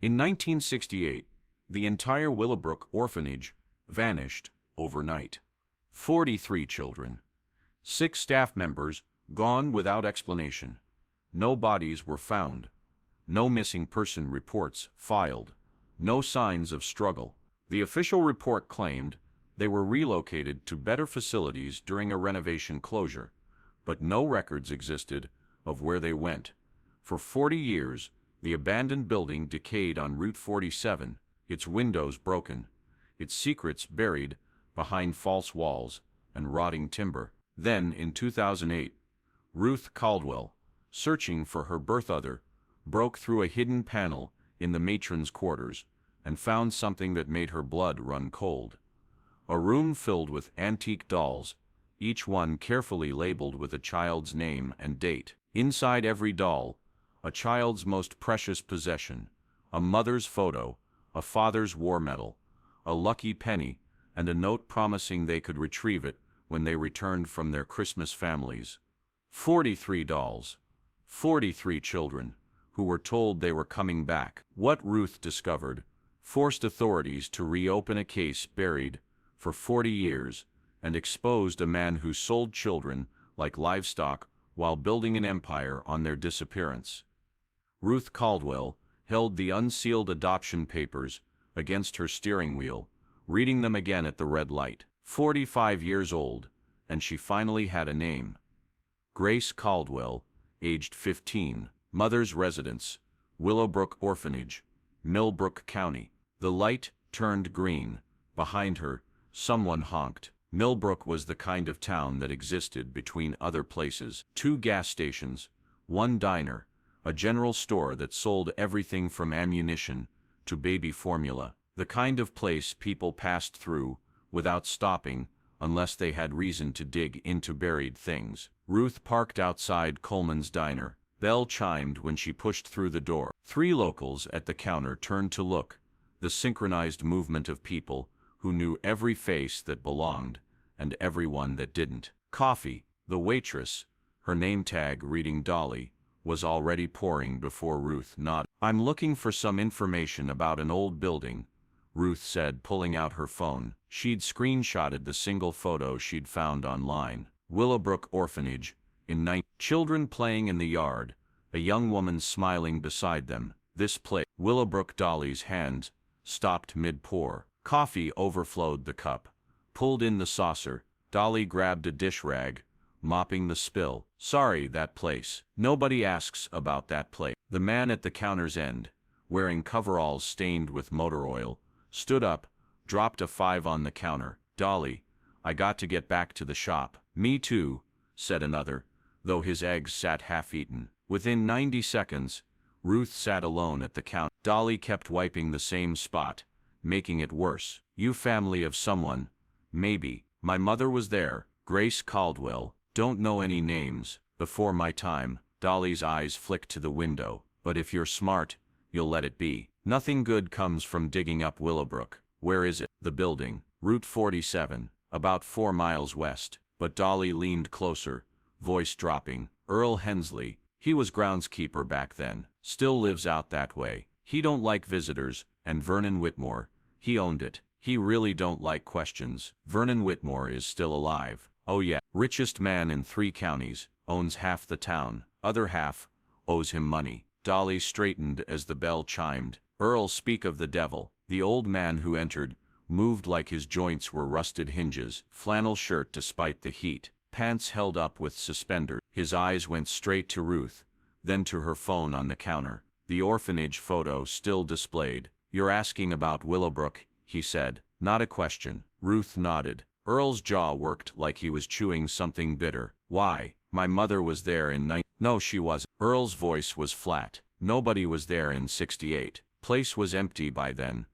In 1968, the entire Willowbrook Orphanage vanished overnight. 43 children, 6 staff members gone without explanation. No bodies were found. No missing person reports filed. No signs of struggle. The official report claimed they were relocated to better facilities during a renovation closure, but no records existed of where they went. For 40 years, the abandoned building decayed on Route 47, its windows broken, its secrets buried behind false walls and rotting timber. Then, in 2008, Ruth Caldwell, searching for her birth other, broke through a hidden panel in the matron's quarters and found something that made her blood run cold. A room filled with antique dolls, each one carefully labeled with a child's name and date. Inside every doll, a child's most precious possession, a mother's photo, a father's war medal, a lucky penny, and a note promising they could retrieve it when they returned from their Christmas families. 43 dolls, 43 children, who were told they were coming back. What Ruth discovered forced authorities to reopen a case buried for 40 years and exposed a man who sold children like livestock while building an empire on their disappearance. Ruth Caldwell held the unsealed adoption papers against her steering wheel, reading them again at the red light. 45 years old, and she finally had a name. Grace Caldwell, aged 15, mother's residence, Willowbrook Orphanage, Millbrook County. The light turned green. Behind her, someone honked. Millbrook was the kind of town that existed between other places. 2 gas stations, 1 diner, a general store that sold everything from ammunition to baby formula. The kind of place people passed through without stopping unless they had reason to dig into buried things. Ruth parked outside Coleman's diner. Bell chimed when she pushed through the door. 3 locals at the counter turned to look, the synchronized movement of people who knew every face that belonged and everyone that didn't. Coffee, the waitress, her name tag reading Dolly, was already pouring before Ruth nodded. "I'm looking for some information about an old building," Ruth said, pulling out her phone. She'd screenshotted the single photo she'd found online. Willowbrook Orphanage, in night. Children playing in the yard, a young woman smiling beside them. This place. Willowbrook. Dolly's hands stopped mid-pour. Coffee overflowed the cup. Pulled in the saucer. Dolly grabbed a dish rag, mopping the spill. "Sorry, that place. Nobody asks about that place." The man at the counter's end, wearing coveralls stained with motor oil, stood up, dropped a 5 on the counter. "Dolly, I got to get back to the shop." "Me too," said another, though his eggs sat half-eaten. Within 90 seconds, Ruth sat alone at the counter. Dolly kept wiping the same spot, making it worse. "You family of someone, maybe. My mother was there, Grace Caldwell. Don't know any names. Before my time." Dolly's eyes flicked to the window. "But if you're smart, you'll let it be. Nothing good comes from digging up Willowbrook." "Where is it?" "The building. Route 47, about 4 miles west." But Dolly leaned closer, voice dropping. "Earl Hensley, he was groundskeeper back then. Still lives out that way. He don't like visitors, and Vernon Whitmore, he owned it. He really don't like questions. Vernon Whitmore is still alive." "Oh yeah. Richest man in 3 counties, owns half the town. Other half owes him money." Dolly straightened as the bell chimed. "Earl, speak of the devil." The old man who entered moved like his joints were rusted hinges. Flannel shirt despite the heat, pants held up with suspenders. His eyes went straight to Ruth, then to her phone on the counter. The orphanage photo still displayed. "You're asking about Willowbrook," he said. "Not a question." Ruth nodded. Earl's jaw worked like he was chewing something bitter. "Why? My mother was there in No, she wasn't." Earl's voice was flat. "Nobody was there in 68. Place was empty by then.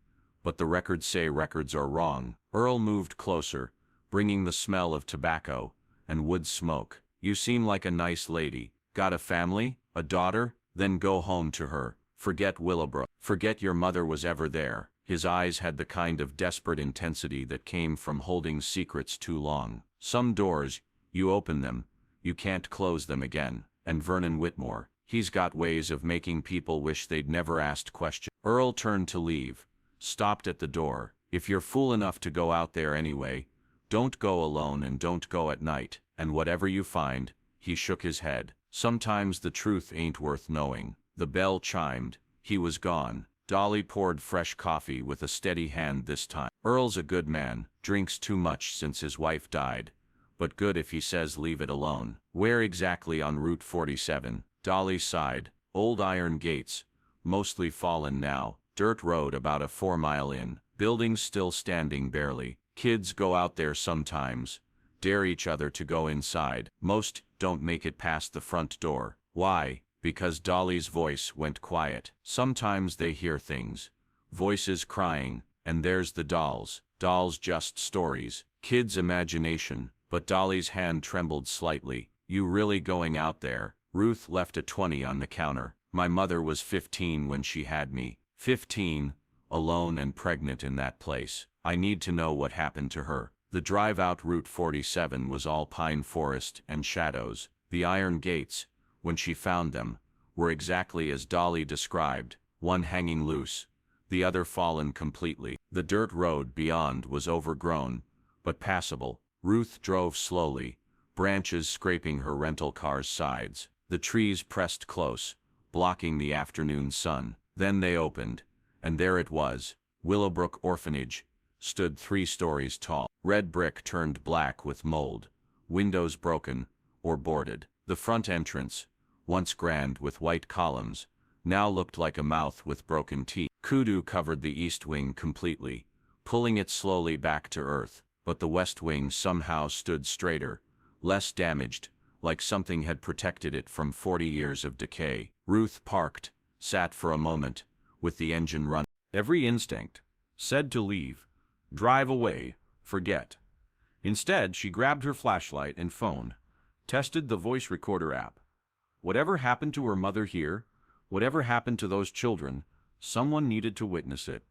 But the records say records are wrong." Earl moved closer, bringing the smell of tobacco and wood smoke. "You seem like a nice lady. Got a family? A daughter? Then go home to her. Forget Willowbrook. Forget your mother was ever there." His eyes had the kind of desperate intensity that came from holding secrets too long. "Some doors, you open them, you can't close them again. And Vernon Whitmore, He's got ways of making people wish they'd never asked questions. Earl turned to leave, stopped at the door. If you're fool enough to go out there anyway, don't go alone and don't go at night, and whatever you find, he shook his head. Sometimes the truth ain't worth knowing. The bell chimed. He was gone. Dolly poured fresh coffee with a steady hand this time. Earl's a good man, drinks too much since his wife died, but good if he says leave it alone. Where exactly on Route 47? Dolly sighed. Old iron gates, mostly fallen now. Dirt road about a 4-mile in. Buildings still standing barely. Kids go out there sometimes, dare each other to go inside. Most don't make it past the front door. Why? Because Dolly's voice went quiet. Sometimes they hear things. Voices crying, and there's the dolls. Dolls just stories. Kids' imagination. But Dolly's hand trembled slightly. You really going out there? Ruth left a 20 on the counter. My mother was 15 when she had me. 15, alone and pregnant in that place. I need to know what happened to her. The drive out Route 47 was all pine forest and shadows. The iron gates, when she found them, were exactly as Dolly described, one hanging loose, the other fallen completely. The dirt road beyond was overgrown, but passable. Ruth drove slowly, branches scraping her rental car's sides. The trees pressed close, blocking the afternoon sun. Then they opened, and there it was. Willowbrook Orphanage stood 3 stories tall. Red brick turned black with mold, windows broken or boarded. The front entrance, once grand with white columns, now looked like a mouth with broken teeth. Kudu covered the east wing completely, pulling it slowly back to earth, but the west wing somehow stood straighter, less damaged, like something had protected it from 40 years of decay. Ruth parked, sat for a moment, with the engine running. Every instinct said to leave, drive away, forget. Instead, she grabbed her flashlight and phone, tested the voice recorder app. Whatever happened to her mother here, whatever happened to those children, someone needed to witness it.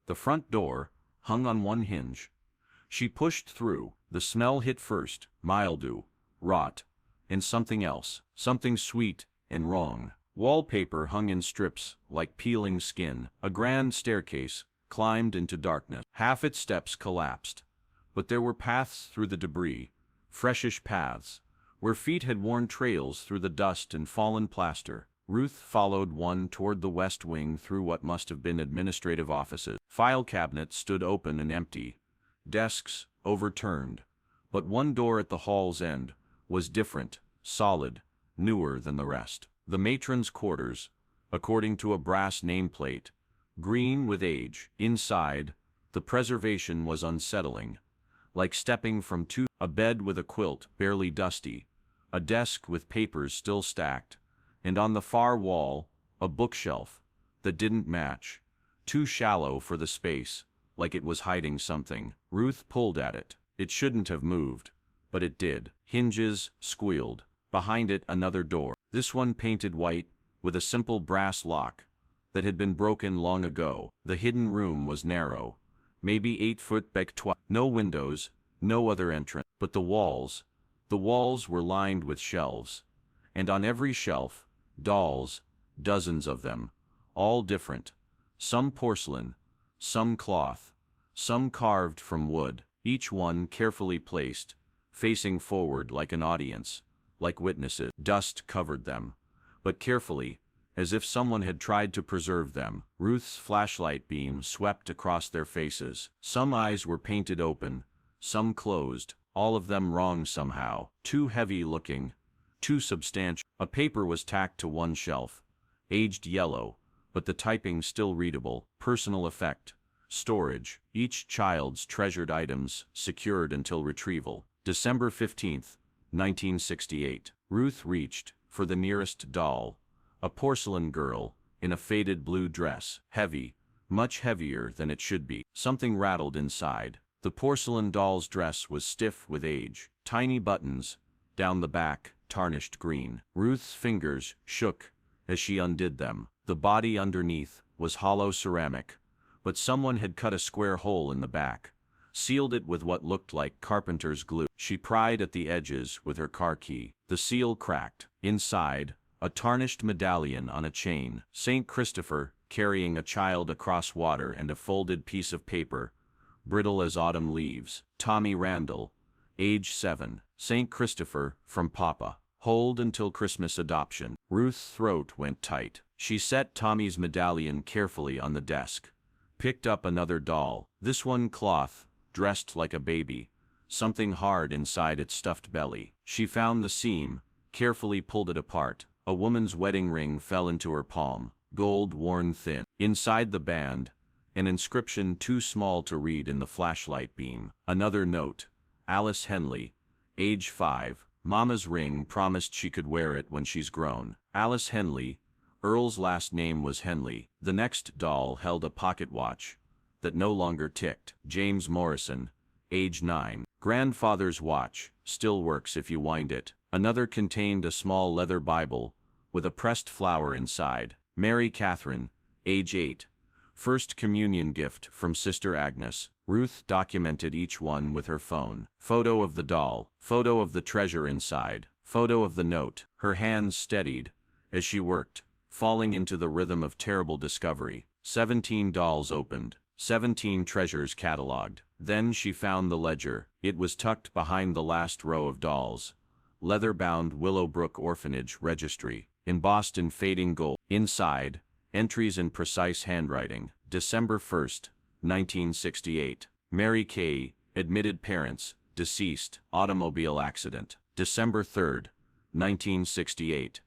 The front door hung on one hinge. She pushed through. The smell hit first, mildew, rot, and something else, something sweet and wrong. Wallpaper hung in strips like peeling skin. A grand staircase climbed into darkness. Half its steps collapsed, but there were paths through the debris, freshish paths, where feet had worn trails through the dust and fallen plaster. Ruth followed one toward the west wing through what must have been administrative offices. File cabinets stood open and empty, desks overturned, but one door at the hall's end was different, solid, newer than the rest. The matron's quarters, according to a brass nameplate, green with age. Inside, the preservation was unsettling, like stepping from a bed with a quilt barely dusty, a desk with papers still stacked, and on the far wall, a bookshelf that didn't match, too shallow for the space, like it was hiding something. Ruth pulled at it. It shouldn't have moved, but it did. Hinges squealed. Behind it, another door. This one painted white, with a simple brass lock that had been broken long ago. The hidden room was narrow, maybe 8 foot by 12. No windows, no other entrance. But the walls were lined with shelves, and on every shelf, dolls, dozens of them, all different. Some porcelain, some cloth, some carved from wood, each one carefully placed, facing forward like an audience, like witnesses. Dust covered them, but carefully, as if someone had tried to preserve them. Ruth's flashlight beam swept across their faces. Some eyes were painted open, some closed, all of them wrong somehow. Too heavy looking, too substantial. A paper was tacked to one shelf, aged yellow, but the typing still readable. Personal effect. Storage. Each child's treasured items secured until retrieval. December 15th, 1968. Ruth reached for the nearest doll, a porcelain girl in a faded blue dress. Heavy, much heavier than it should be. Something rattled inside. The porcelain doll's dress was stiff with age. Tiny buttons down the back, tarnished green. Ruth's fingers shook as she undid them. The body underneath was hollow ceramic, but someone had cut a square hole in the back, sealed it with what looked like carpenter's glue. She pried at the edges with her car key. The seal cracked. Inside, A tarnished medallion on a chain. St. Christopher, carrying a child across water and a folded piece of paper, brittle as autumn leaves. Tommy Randall, age 7. St. Christopher, from Papa. Hold until Christmas adoption. Ruth's throat went tight. She set Tommy's medallion carefully on the desk. Picked up another doll, this one cloth, dressed like a baby, something hard inside its stuffed belly. She found the seam, carefully pulled it apart. A woman's wedding ring fell into her palm, gold worn thin. Inside the band, an inscription too small to read in the flashlight beam. Another note. Alice Henley, age 5. Mama's ring promised she could wear it when she's grown. Alice Henley. Earl's last name was Henley. The next doll held a pocket watch that no longer ticked. James Morrison, age 9. Grandfather's watch, still works if you wind it. Another contained a small leather Bible with a pressed flower inside. Mary Catherine, age 8. First communion gift from Sister Agnes. Ruth documented each one with her phone. Photo of the doll, photo of the treasure inside, photo of the note. Her hands steadied as she worked, falling into the rhythm of terrible discovery. 17 dolls opened, 17 treasures catalogued. Then she found the ledger. It was tucked behind the last row of dolls. Leather-bound Willowbrook Orphanage registry, embossed in fading gold. Inside, entries in precise handwriting. December 1st, 1968. Mary Kay, admitted parents, deceased, automobile accident. December 3rd, 1968.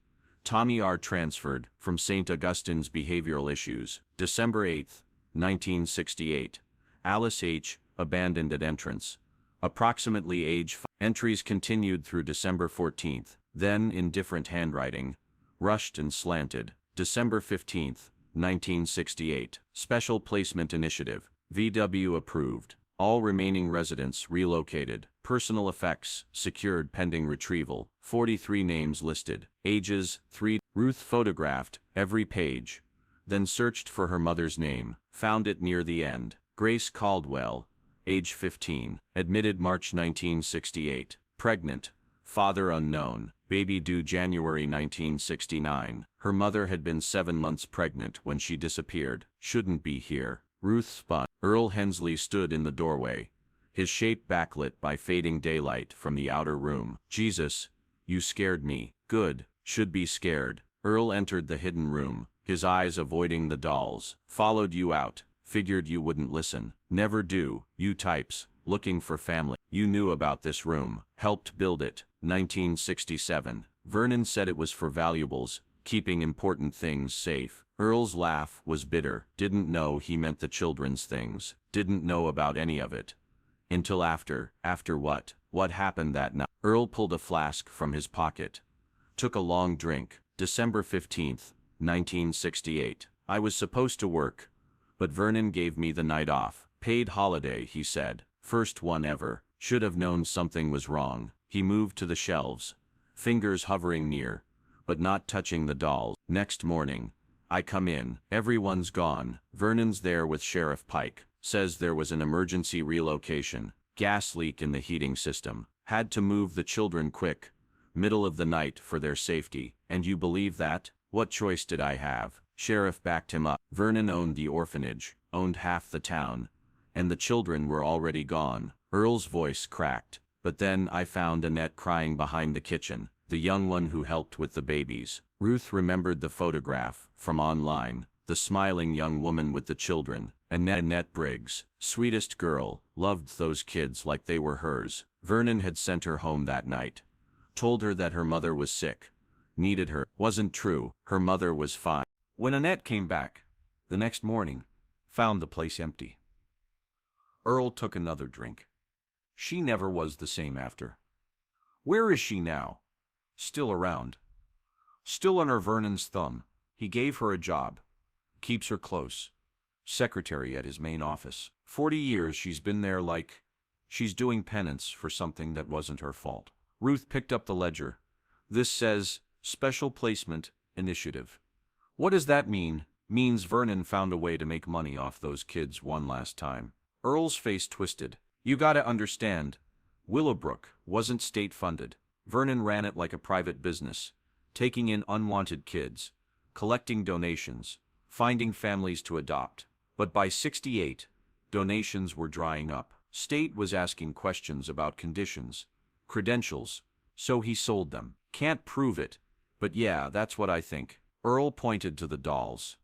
Tommy R. transferred from St. Augustine's behavioral issues. December 8th, 1968. Alice H., abandoned at entrance. Approximately age 5. Entries continued through December 14th, then in different handwriting, rushed and slanted. December 15th, 1968. Special Placement Initiative. VW approved. All remaining residents relocated. Personal effects secured pending retrieval. 43 names listed. Ages 3. Ruth photographed every page, then searched for her mother's name. Found it near the end. Grace Caldwell, age 15. Admitted March 1968. Pregnant. Father unknown. Baby due January 1969. Her mother had been 7 months pregnant when she disappeared. Shouldn't be here. Ruth spun. Earl Hensley stood in the doorway, his shape backlit by fading daylight from the outer room. Jesus, you scared me. Good, should be scared. Earl entered the hidden room, his eyes avoiding the dolls. Followed you out. Figured you wouldn't listen. Never do. You types, looking for family. You knew about this room. Helped build it. 1967. Vernon said it was for valuables, keeping important things safe. Earl's laugh was bitter. Didn't know he meant the children's things. Didn't know about any of it. Until after. After what? What happened that night? Earl pulled a flask from his pocket. Took a long drink. December 15th, 1968. I was supposed to work, but Vernon gave me the night off. Paid holiday, he said. First one ever. Should have known something was wrong. He moved to the shelves, fingers hovering near, but not touching the dolls. Next morning, I come in. Everyone's gone. Vernon's there with Sheriff Pike. Says there was an emergency relocation. Gas leak in the heating system. Had to move the children quick. Middle of the night for their safety. And you believe that? What choice did I have? Sheriff backed him up. Vernon owned the orphanage, owned half the town, and the children were already gone. Earl's voice cracked. But then I found Annette crying behind the kitchen, the young one who helped with the babies. Ruth remembered the photograph from online, the smiling young woman with the children. Annette Briggs, sweetest girl, loved those kids like they were hers. Vernon had sent her home that night. Told her that her mother was sick. Needed her. Wasn't true. Her mother was fine. When Annette came back, the next morning, found the place empty. Earl took another drink. She never was the same after. Where is she now? Still around. Still under Vernon's thumb. He gave her a job. Keeps her close. Secretary at his main office. 40 years she's been there, like she's doing penance for something that wasn't her fault. Ruth picked up the ledger. This says, Special Placement Initiative. What does that mean? Means Vernon found a way to make money off those kids one last time. Earl's face twisted. You gotta understand, Willowbrook wasn't state-funded. Vernon ran it like a private business. taking in unwanted kids, collecting donations, finding families to adopt. But by 68, donations were drying up. State was asking questions about conditions, credentials, so he sold them. Can't prove it, but yeah, that's what I think. Earl pointed to the dolls.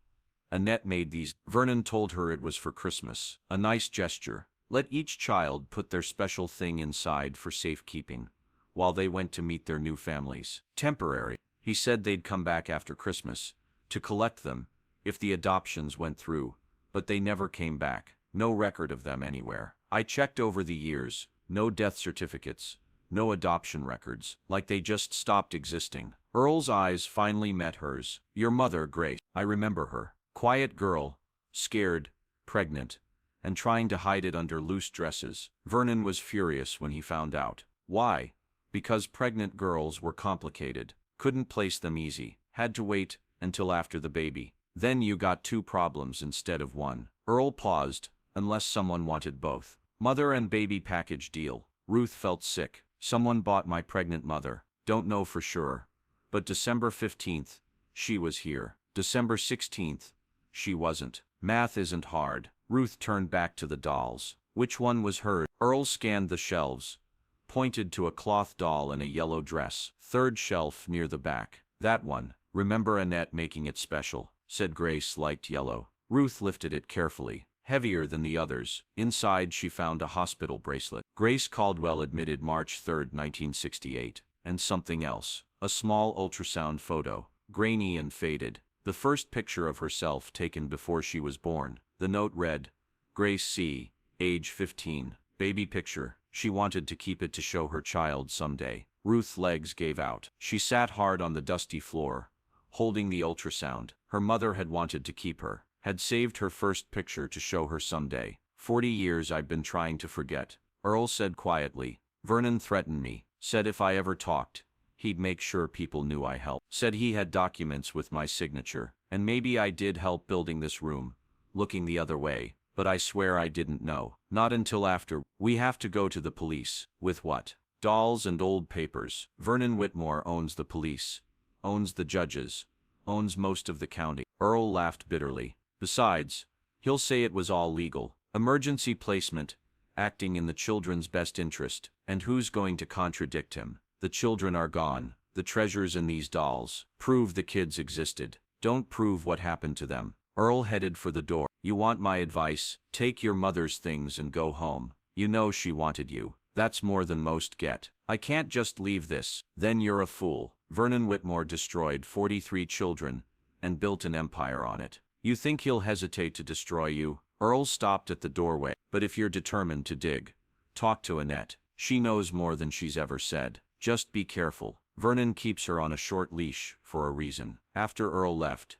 Annette made these. Vernon told her it was for Christmas. A nice gesture. Let each child put their special thing inside for safekeeping, while they went to meet their new families. Temporary. He said they'd come back after Christmas, to collect them, if the adoptions went through, but they never came back. No record of them anywhere. I checked over the years, no death certificates, no adoption records, like they just stopped existing. Earl's eyes finally met hers. Your mother, Grace. I remember her. Quiet girl, scared, pregnant, and trying to hide it under loose dresses. Vernon was furious when he found out. Why? Because pregnant girls were complicated. Couldn't place them easy. Had to wait until after the baby. Then you got two problems instead of one. Earl paused, unless someone wanted both. Mother and baby package deal. Ruth felt sick. Someone bought my pregnant mother. Don't know for sure. But December 15th, she was here. December 16th, she wasn't. Math isn't hard. Ruth turned back to the dolls. Which one was hers? Earl scanned the shelves, pointed to a cloth doll in a yellow dress. Third shelf near the back. That one. Remember Annette making it special, said Grace, light yellow. Ruth lifted it carefully. Heavier than the others. Inside she found a hospital bracelet. Grace Caldwell admitted March 3, 1968. And something else. A small ultrasound photo. Grainy and faded. The first picture of herself taken before she was born. The note read, Grace C., age 15. Baby picture. She wanted to keep it to show her child someday. Ruth's legs gave out. She sat hard on the dusty floor, holding the ultrasound. Her mother had wanted to keep her. Had saved her first picture to show her someday. 40 years I've been trying to forget, Earl said quietly. Vernon threatened me. Said if I ever talked, he'd make sure people knew I helped. Said he had documents with my signature, and maybe I did help building this room. Looking the other way, but I swear I didn't know. Not until after. We have to go to the police. With what? Dolls and old papers. Vernon Whitmore owns the police, owns the judges, owns most of the county. Earl laughed bitterly. Besides, he'll say it was all legal. Emergency placement, acting in the children's best interest. And who's going to contradict him? The children are gone. The treasures in these dolls. Prove the kids existed. Don't prove what happened to them. Earl headed for the door. You want my advice? Take your mother's things and go home. You know she wanted you. That's more than most get. I can't just leave this. Then you're a fool. Vernon Whitmore destroyed 43 children and built an empire on it. You think he'll hesitate to destroy you? Earl stopped at the doorway. But if you're determined to dig, talk to Annette. She knows more than she's ever said. Just be careful. Vernon keeps her on a short leash for a reason. After Earl left,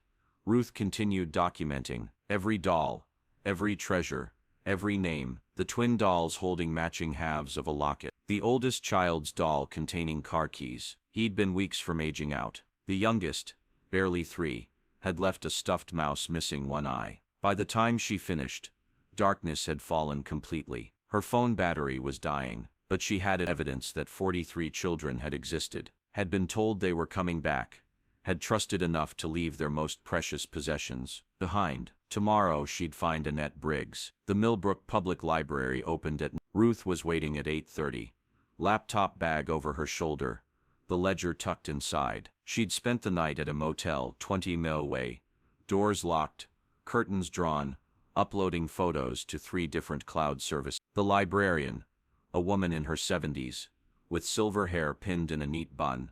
Ruth continued documenting every doll, every treasure, every name, the twin dolls holding matching halves of a locket, the oldest child's doll containing car keys. He'd been weeks from aging out. The youngest, barely 3, had left a stuffed mouse missing one eye. By the time she finished, darkness had fallen completely. Her phone battery was dying, but she had evidence that 43 children had existed, had been told they were coming back, had trusted enough to leave their most precious possessions behind. Tomorrow she'd find Annette Briggs. The Millbrook Public Library opened at. Ruth was waiting at 8:30. Laptop bag over her shoulder, the ledger tucked inside. She'd spent the night at a motel 20 mile away. Doors locked, curtains drawn, uploading photos to 3 different cloud services. The librarian, a woman in her 70s, with silver hair pinned in a neat bun,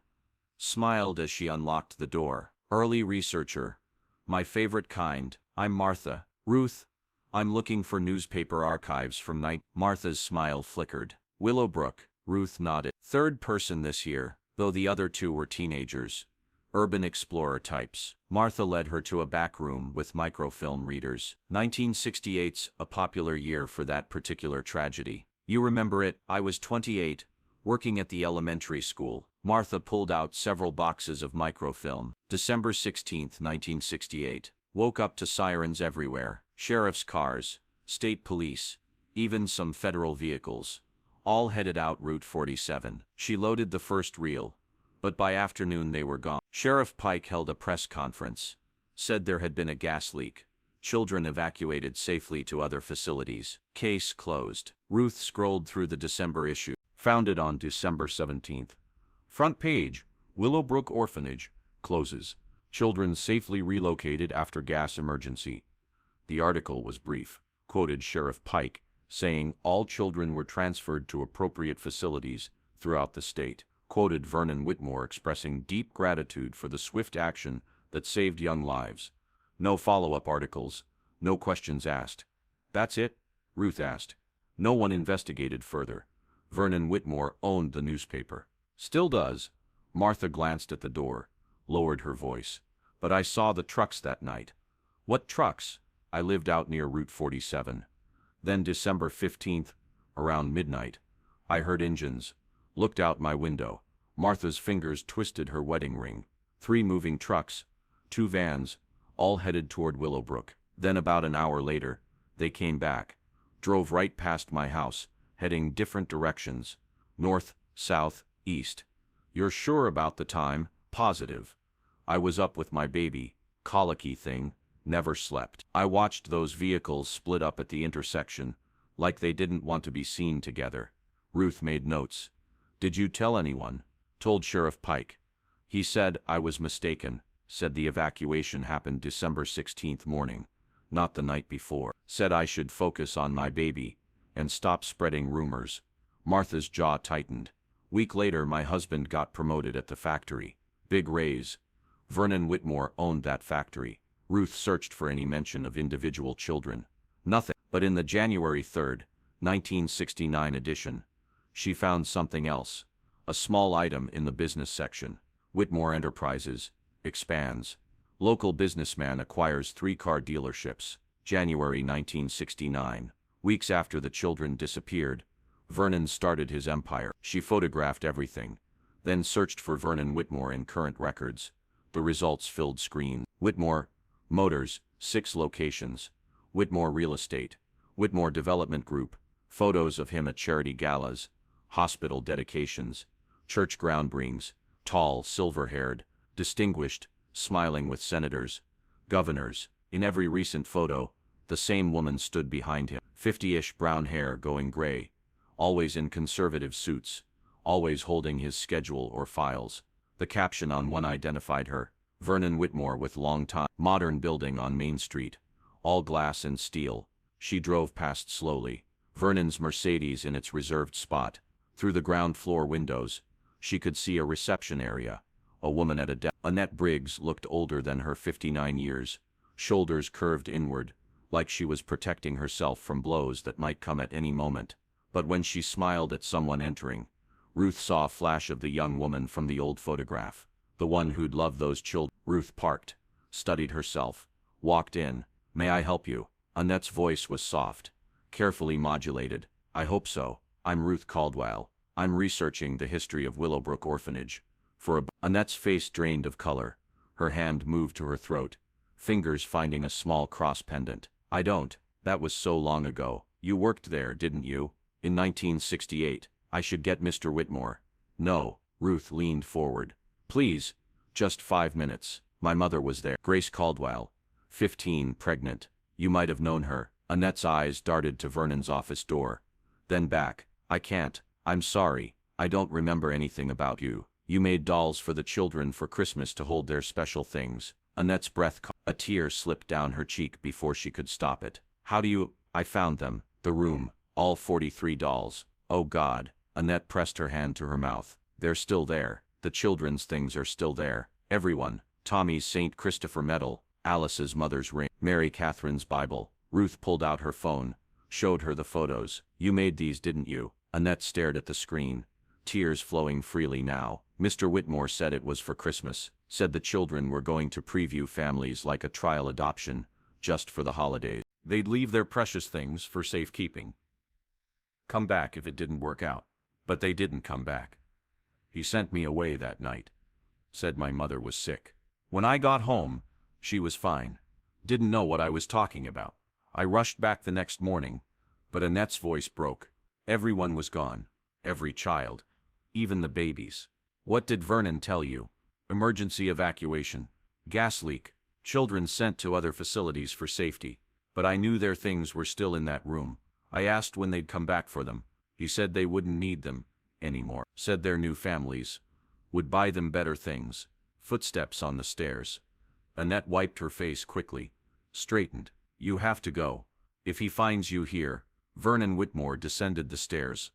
smiled as she unlocked the door. Early researcher. My favorite kind. I'm Martha. Ruth, I'm looking for newspaper archives from night. Martha's smile flickered. Willowbrook. Ruth nodded. Third person this year, though the other 2 were teenagers. Urban explorer types. Martha led her to a back room with microfilm readers. 1968's a popular year for that particular tragedy. You remember it? I was 28, working at the elementary school. Martha pulled out several boxes of microfilm. December 16, 1968. Woke up to sirens everywhere. Sheriff's cars, state police, even some federal vehicles. All headed out Route 47. She loaded the first reel, but by afternoon they were gone. Sheriff Pike held a press conference, said there had been a gas leak. Children evacuated safely to other facilities. Case closed. Ruth scrolled through the December issue. Founded on December 17th. Front page, Willowbrook Orphanage, closes. Children safely relocated after gas emergency. The article was brief, quoted Sheriff Pike, saying all children were transferred to appropriate facilities throughout the state. Quoted Vernon Whitmore expressing deep gratitude for the swift action that saved young lives. No follow-up articles, no questions asked. That's it? Ruth asked. No one investigated further. Vernon Whitmore owned the newspaper. Still does. Martha glanced at the door, lowered her voice. But I saw the trucks that night. What trucks? I lived out near Route 47. Then December 15th, around midnight, I heard engines. Looked out my window. Martha's fingers twisted her wedding ring. 3 moving trucks, 2 vans, all headed toward Willowbrook. Then about an hour later, they came back. Drove right past my house, heading different directions. North, south, east. You're sure about the time? Positive. I was up with my baby. Colicky thing. Never slept. I watched those vehicles split up at the intersection, like they didn't want to be seen together. Ruth made notes. Did you tell anyone? Told Sheriff Pike. He said I was mistaken. Said the evacuation happened December 16th morning, not the night before. Said I should focus on my baby and stop spreading rumors. Martha's jaw tightened. Week later my husband got promoted at the factory. Big raise. Vernon Whitmore owned that factory. Ruth searched for any mention of individual children. Nothing. But in the January 3rd, 1969 edition, she found something else. A small item in the business section. Whitmore Enterprises expands. Local businessman acquires 3 car dealerships. January 1969. Weeks after the children disappeared, Vernon started his empire. She photographed everything, then searched for Vernon Whitmore in current records. The results filled screens. Whitmore Motors, 6 locations. Whitmore Real Estate. Whitmore Development Group. Photos of him at charity galas, hospital dedications, church groundbreakings. Tall, silver-haired, distinguished, smiling with senators, governors. In every recent photo, the same woman stood behind him. 50-ish, brown hair going gray. Always in conservative suits. Always holding his schedule or files. The caption on one identified her. Vernon Whitmore with long time. Modern building on Main Street. All glass and steel. She drove past slowly. Vernon's Mercedes in its reserved spot. Through the ground floor windows, she could see a reception area. A woman at a desk. Annette Briggs looked older than her 59 years. Shoulders curved inward, like she was protecting herself from blows that might come at any moment. But when she smiled at someone entering, Ruth saw a flash of the young woman from the old photograph. The one who'd loved those children. Ruth parked, studied herself, walked in. May I help you? Annette's voice was soft, carefully modulated. I hope so. I'm Ruth Caldwell. I'm researching the history of Willowbrook Orphanage. Annette's face drained of color. Her hand moved to her throat, fingers finding a small cross pendant. I don't. That was so long ago. You worked there, didn't you? In 1968. I should get Mr. Whitmore. No. Ruth leaned forward. Please. Just 5 minutes. My mother was there. Grace Caldwell. 15, pregnant. You might have known her. Annette's eyes darted to Vernon's office door. Then back. I can't. I'm sorry. I don't remember anything about you. You made dolls for the children for Christmas to hold their special things. Annette's breath caught. A tear slipped down her cheek before she could stop it. How do you... I found them. The room. All 43 dolls. Oh God. Annette pressed her hand to her mouth. They're still there. The children's things are still there. Everyone. Tommy's St. Christopher medal. Alice's mother's ring. Mary Catherine's Bible. Ruth pulled out her phone. Showed her the photos. You made these, didn't you? Annette stared at the screen. Tears flowing freely now. Mr. Whitmore said it was for Christmas. Said the children were going to preview families like a trial adoption, just for the holidays. They'd leave their precious things for safekeeping. Come back if it didn't work out. But they didn't come back. He sent me away that night. Said my mother was sick. When I got home, she was fine. Didn't know what I was talking about. I rushed back the next morning, but Annette's voice broke. Everyone was gone. Every child. Even the babies. What did Vernon tell you? Emergency evacuation. Gas leak. Children sent to other facilities for safety. But I knew their things were still in that room. I asked when they'd come back for them. He said they wouldn't need them anymore. Said their new families would buy them better things. Footsteps on the stairs. Annette wiped her face quickly. Straightened. You have to go. If he finds you here. Vernon Whitmore descended the stairs.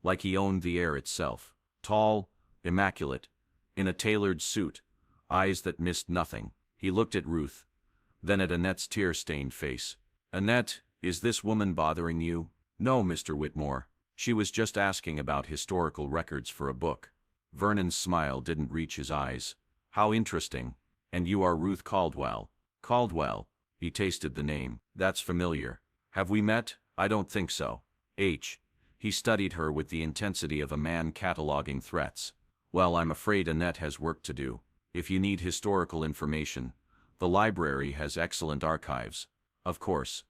Like he owned the air itself. Tall, immaculate, in a tailored suit, eyes that missed nothing. He looked at Ruth, then at Annette's tear-stained face. Annette, is this woman bothering you? No, Mr. Whitmore. She was just asking about historical records for a book. Vernon's smile didn't reach his eyes. How interesting. And you are Ruth Caldwell. Caldwell. He tasted the name. That's familiar. Have we met? I don't think so. He studied her with the intensity of a man cataloging threats. Well, I'm afraid Annette has work to do. If you need historical information, the library has excellent archives. Of course.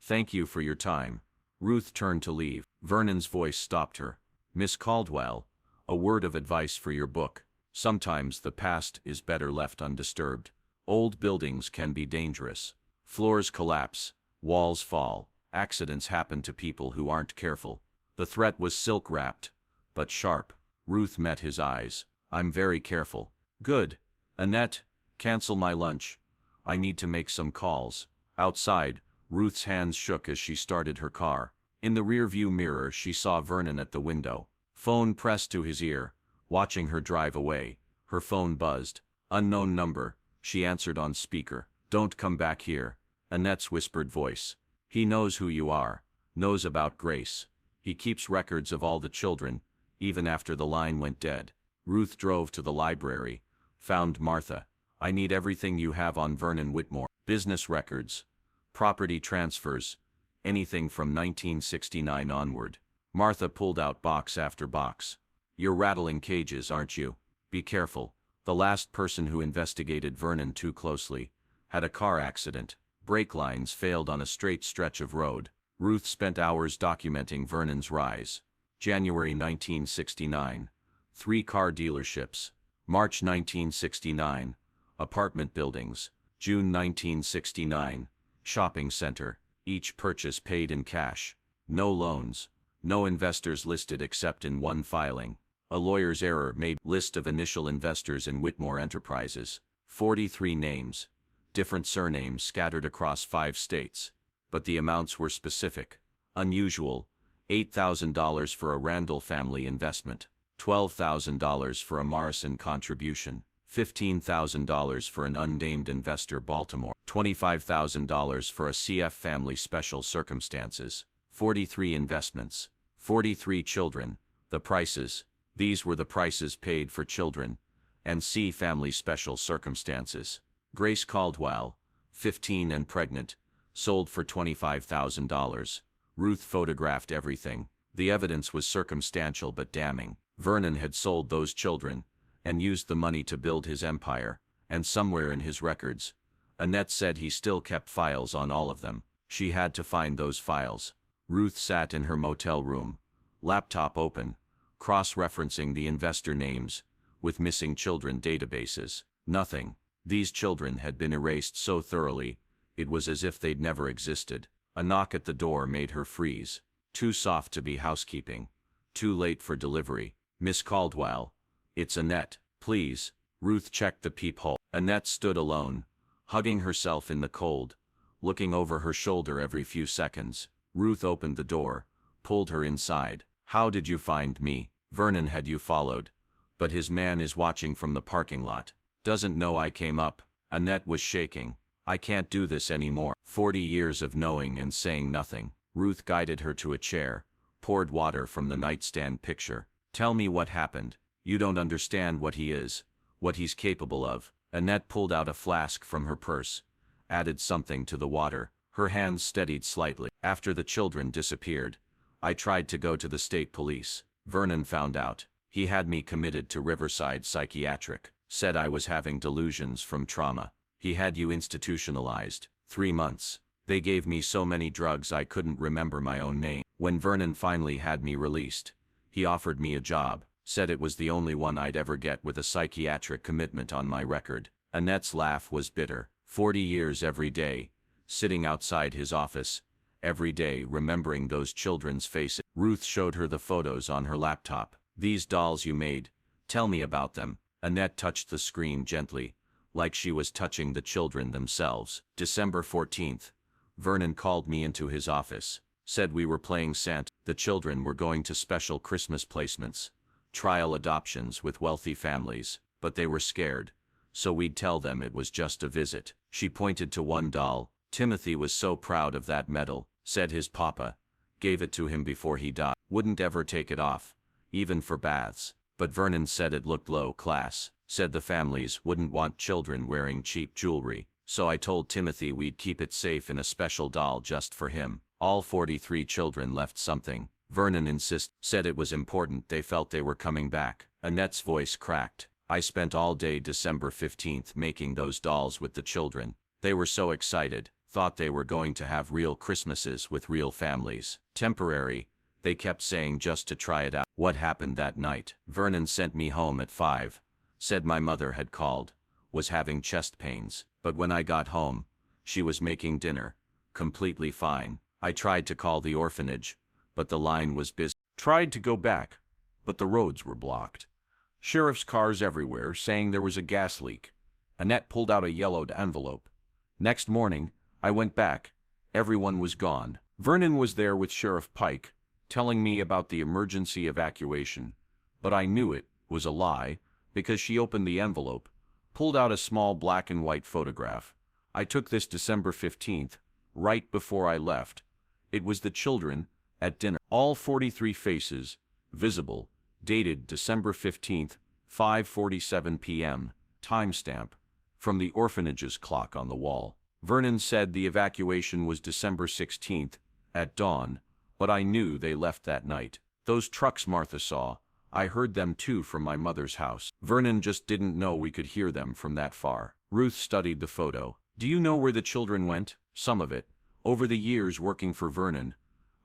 Thank you for your time. Ruth turned to leave. Vernon's voice stopped her. Miss Caldwell, a word of advice for your book. Sometimes the past is better left undisturbed. Old buildings can be dangerous. Floors collapse, walls fall, accidents happen to people who aren't careful. The threat was silk-wrapped, but sharp. Ruth met his eyes. I'm very careful. Good. Annette, cancel my lunch. I need to make some calls. Outside, Ruth's hands shook as she started her car. In the rearview mirror she saw Vernon at the window. Phone pressed to his ear, watching her drive away. Her phone buzzed. Unknown number. She answered on speaker. Don't come back here. Annette's whispered voice. He knows who you are. Knows about Grace. He keeps records of all the children, even after the line went dead. Ruth drove to the library. Found Martha. I need everything you have on Vernon Whitmore. Business records. Property transfers. Anything from 1969 onward. Martha pulled out box after box. You're rattling cages, aren't you? Be careful. The last person who investigated Vernon too closely had a car accident. Brake lines failed on a straight stretch of road. Ruth spent hours documenting Vernon's rise. January 1969. 3 car dealerships. March 1969. Apartment buildings. June 1969. Shopping center. Each purchase paid in cash. No loans. No investors listed except in one filing. A lawyer's error made list of initial investors in Whitmore Enterprises. 43 names. Different surnames scattered across 5 states. But the amounts were specific. Unusual. $8,000 for a Randall family investment. $12,000 for a Morrison contribution. $15,000 for an unnamed investor Baltimore. $25,000 for a CF family special circumstances. 43 investments. 43 children. The prices. These were the prices paid for children. And C family special circumstances. Grace Caldwell, 15 and pregnant, sold for $25,000. Ruth photographed everything. The evidence was circumstantial but damning. Vernon had sold those children, and used the money to build his empire, and somewhere in his records, Annette said he still kept files on all of them. She had to find those files. Ruth sat in her motel room, laptop open, cross-referencing the investor names, with missing children databases. Nothing. These children had been erased so thoroughly, it was as if they'd never existed. A knock at the door made her freeze. Too soft to be housekeeping. Too late for delivery. Miss Caldwell. It's Annette. Please. Ruth checked the peephole. Annette stood alone, hugging herself in the cold, looking over her shoulder every few seconds. Ruth opened the door, pulled her inside. How did you find me? Vernon had you followed. But his man is watching from the parking lot. Doesn't know I came up. Annette was shaking. I can't do this anymore. 40 years of knowing and saying nothing. Ruth guided her to a chair, poured water from the nightstand picture. Tell me what happened. You don't understand what he is, what he's capable of. Annette pulled out a flask from her purse, added something to the water. Her hands steadied slightly. After the children disappeared, I tried to go to the state police. Vernon found out. He had me committed to Riverside Psychiatric. Said I was having delusions from trauma. He had you institutionalized. 3 months. They gave me so many drugs I couldn't remember my own name. When Vernon finally had me released, he offered me a job. Said it was the only one I'd ever get with a psychiatric commitment on my record. Annette's laugh was bitter. 40 years every day, sitting outside his office, every day remembering those children's faces. Ruth showed her the photos on her laptop. These dolls you made, tell me about them. Annette touched the screen gently, like she was touching the children themselves. December 14th. Vernon called me into his office. Said we were playing Santa. The children were going to special Christmas placements, trial adoptions with wealthy families, but they were scared, so we'd tell them it was just a visit. She pointed to one doll. Timothy was so proud of that medal, said his papa. Gave it to him before he died. Wouldn't ever take it off, even for baths. But Vernon said it looked low class. Said the families wouldn't want children wearing cheap jewelry. So I told Timothy we'd keep it safe in a special doll just for him. All 43 children left something. Vernon said it was important they felt they were coming back. Annette's voice cracked. I spent all day December 15th making those dolls with the children. They were so excited, thought they were going to have real Christmases with real families. Temporary, they kept saying just to try it out. What happened that night? Vernon sent me home at 5. Said my mother had called, was having chest pains. But when I got home, she was making dinner. Completely fine. I tried to call the orphanage, but the line was busy. Tried to go back, but the roads were blocked. Sheriff's cars everywhere saying there was a gas leak. Annette pulled out a yellowed envelope. Next morning, I went back. Everyone was gone. Vernon was there with Sheriff Pike, telling me about the emergency evacuation, but I knew it was a lie because she opened the envelope, pulled out a small black and white photograph. I took this December 15th, right before I left. It was the children at dinner. All 43 faces, visible, dated December 15th, 5:47 p.m., timestamp, from the orphanage's clock on the wall. Vernon said the evacuation was December 16th, at dawn, but I knew they left that night. Those trucks Martha saw, I heard them too from my mother's house. Vernon just didn't know we could hear them from that far. Ruth studied the photo. Do you know where the children went? Some of it. Over the years working for Vernon,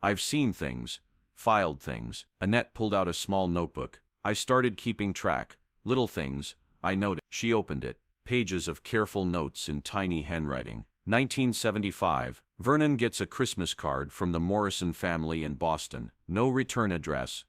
I've seen things, filed things. Annette pulled out a small notebook. I started keeping track. Little things, I noted. She opened it. Pages of careful notes in tiny handwriting. 1975. Vernon gets a Christmas card from the Morrison family in Boston. No return address,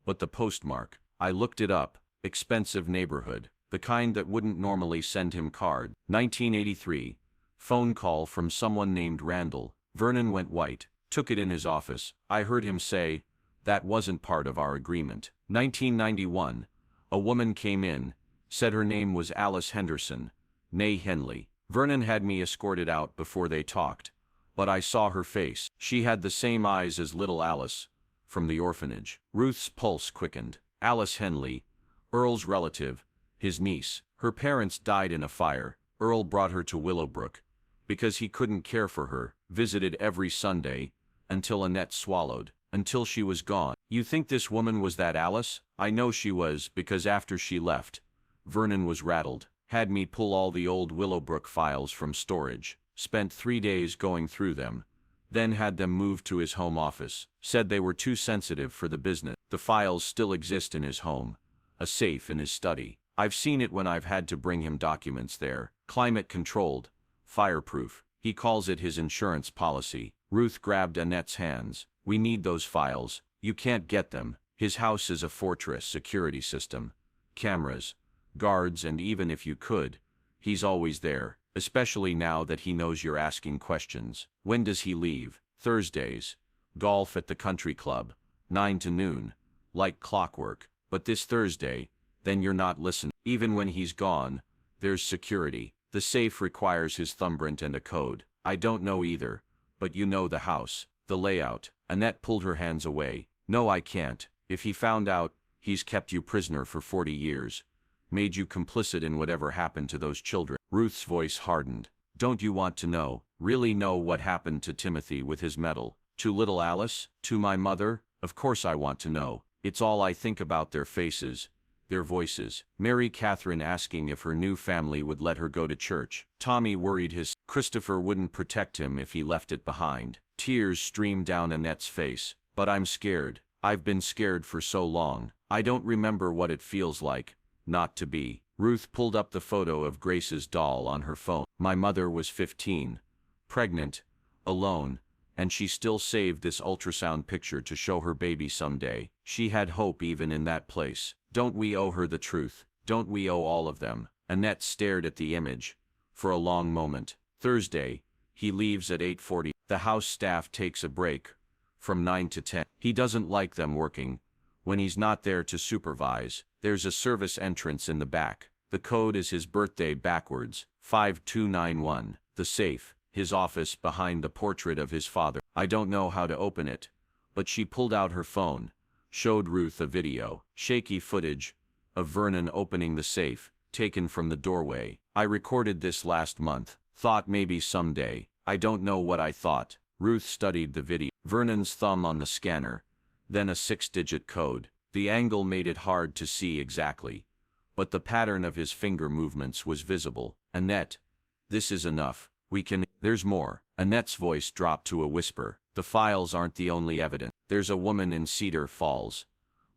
but the postmark. I looked it up. Expensive neighborhood. The kind that wouldn't normally send him card. 1983. Phone call from someone named Randall. Vernon went white. Took it in his office. I heard him say, that wasn't part of our agreement. 1991. A woman came in, said her name was Alice Henderson, née Henley. Vernon had me escorted out before they talked, but I saw her face. She had the same eyes as little Alice, from the orphanage. Ruth's pulse quickened. Alice Henley, Earl's relative, his niece. Her parents died in a fire. Earl brought her to Willowbrook, because he couldn't care for her, visited every Sunday, until Annette swallowed, until she was gone. You think this woman was that Alice? I know she was, because after she left, Vernon was rattled, had me pull all the old Willowbrook files from storage, spent 3 days going through them, then had them moved to his home office, said they were too sensitive for the business. The files still exist in his home, a safe in his study. I've seen it when I've had to bring him documents there, climate-controlled, fireproof. He calls it his insurance policy. Ruth grabbed Annette's hands. We need those files. You can't get them. His house is a fortress security system. Cameras, guards, and even if you could, he's always there, especially now that he knows you're asking questions. When does he leave? Thursdays. Golf at the country club. 9 to noon. Like clockwork. But this Thursday, then you're not listening. Even when he's gone, there's security. The safe requires his thumbprint and a code. I don't know either, but you know the house, the layout. Annette pulled her hands away. No, I can't. If he found out, he's kept you prisoner for 40 years. Made you complicit in whatever happened to those children. Ruth's voice hardened. Don't you want to know, really know what happened to Timothy with his medal? To little Alice? To my mother? Of course I want to know. It's all I think about, their faces, their voices. Mary Catherine asking if her new family would let her go to church. Tommy worried Christopher wouldn't protect him if he left it behind. Tears streamed down Annette's face. But I'm scared. I've been scared for so long. I don't remember what it feels like not to be. Ruth pulled up the photo of Grace's doll on her phone. My mother was 15, pregnant, alone, and she still saved this ultrasound picture to show her baby someday. She had hope even in that place. Don't we owe her the truth? Don't we owe all of them? Annette stared at the image for a long moment. Thursday, he leaves at 8:40. The house staff takes a break from 9 to 10. He doesn't like them working when he's not there to supervise. There's a service entrance in the back. The code is his birthday backwards, 5291. The safe, his office behind the portrait of his father. I don't know how to open it, but she pulled out her phone, showed Ruth a video, shaky footage of Vernon opening the safe, taken from the doorway. I recorded this last month. Thought maybe someday. I don't know what I thought. Ruth studied the video. Vernon's thumb on the scanner, then a 6-digit code. The angle made it hard to see exactly, but the pattern of his finger movements was visible. Annette, this is enough. We can. There's more. Annette's voice dropped to a whisper. The files aren't the only evidence. There's a woman in Cedar Falls.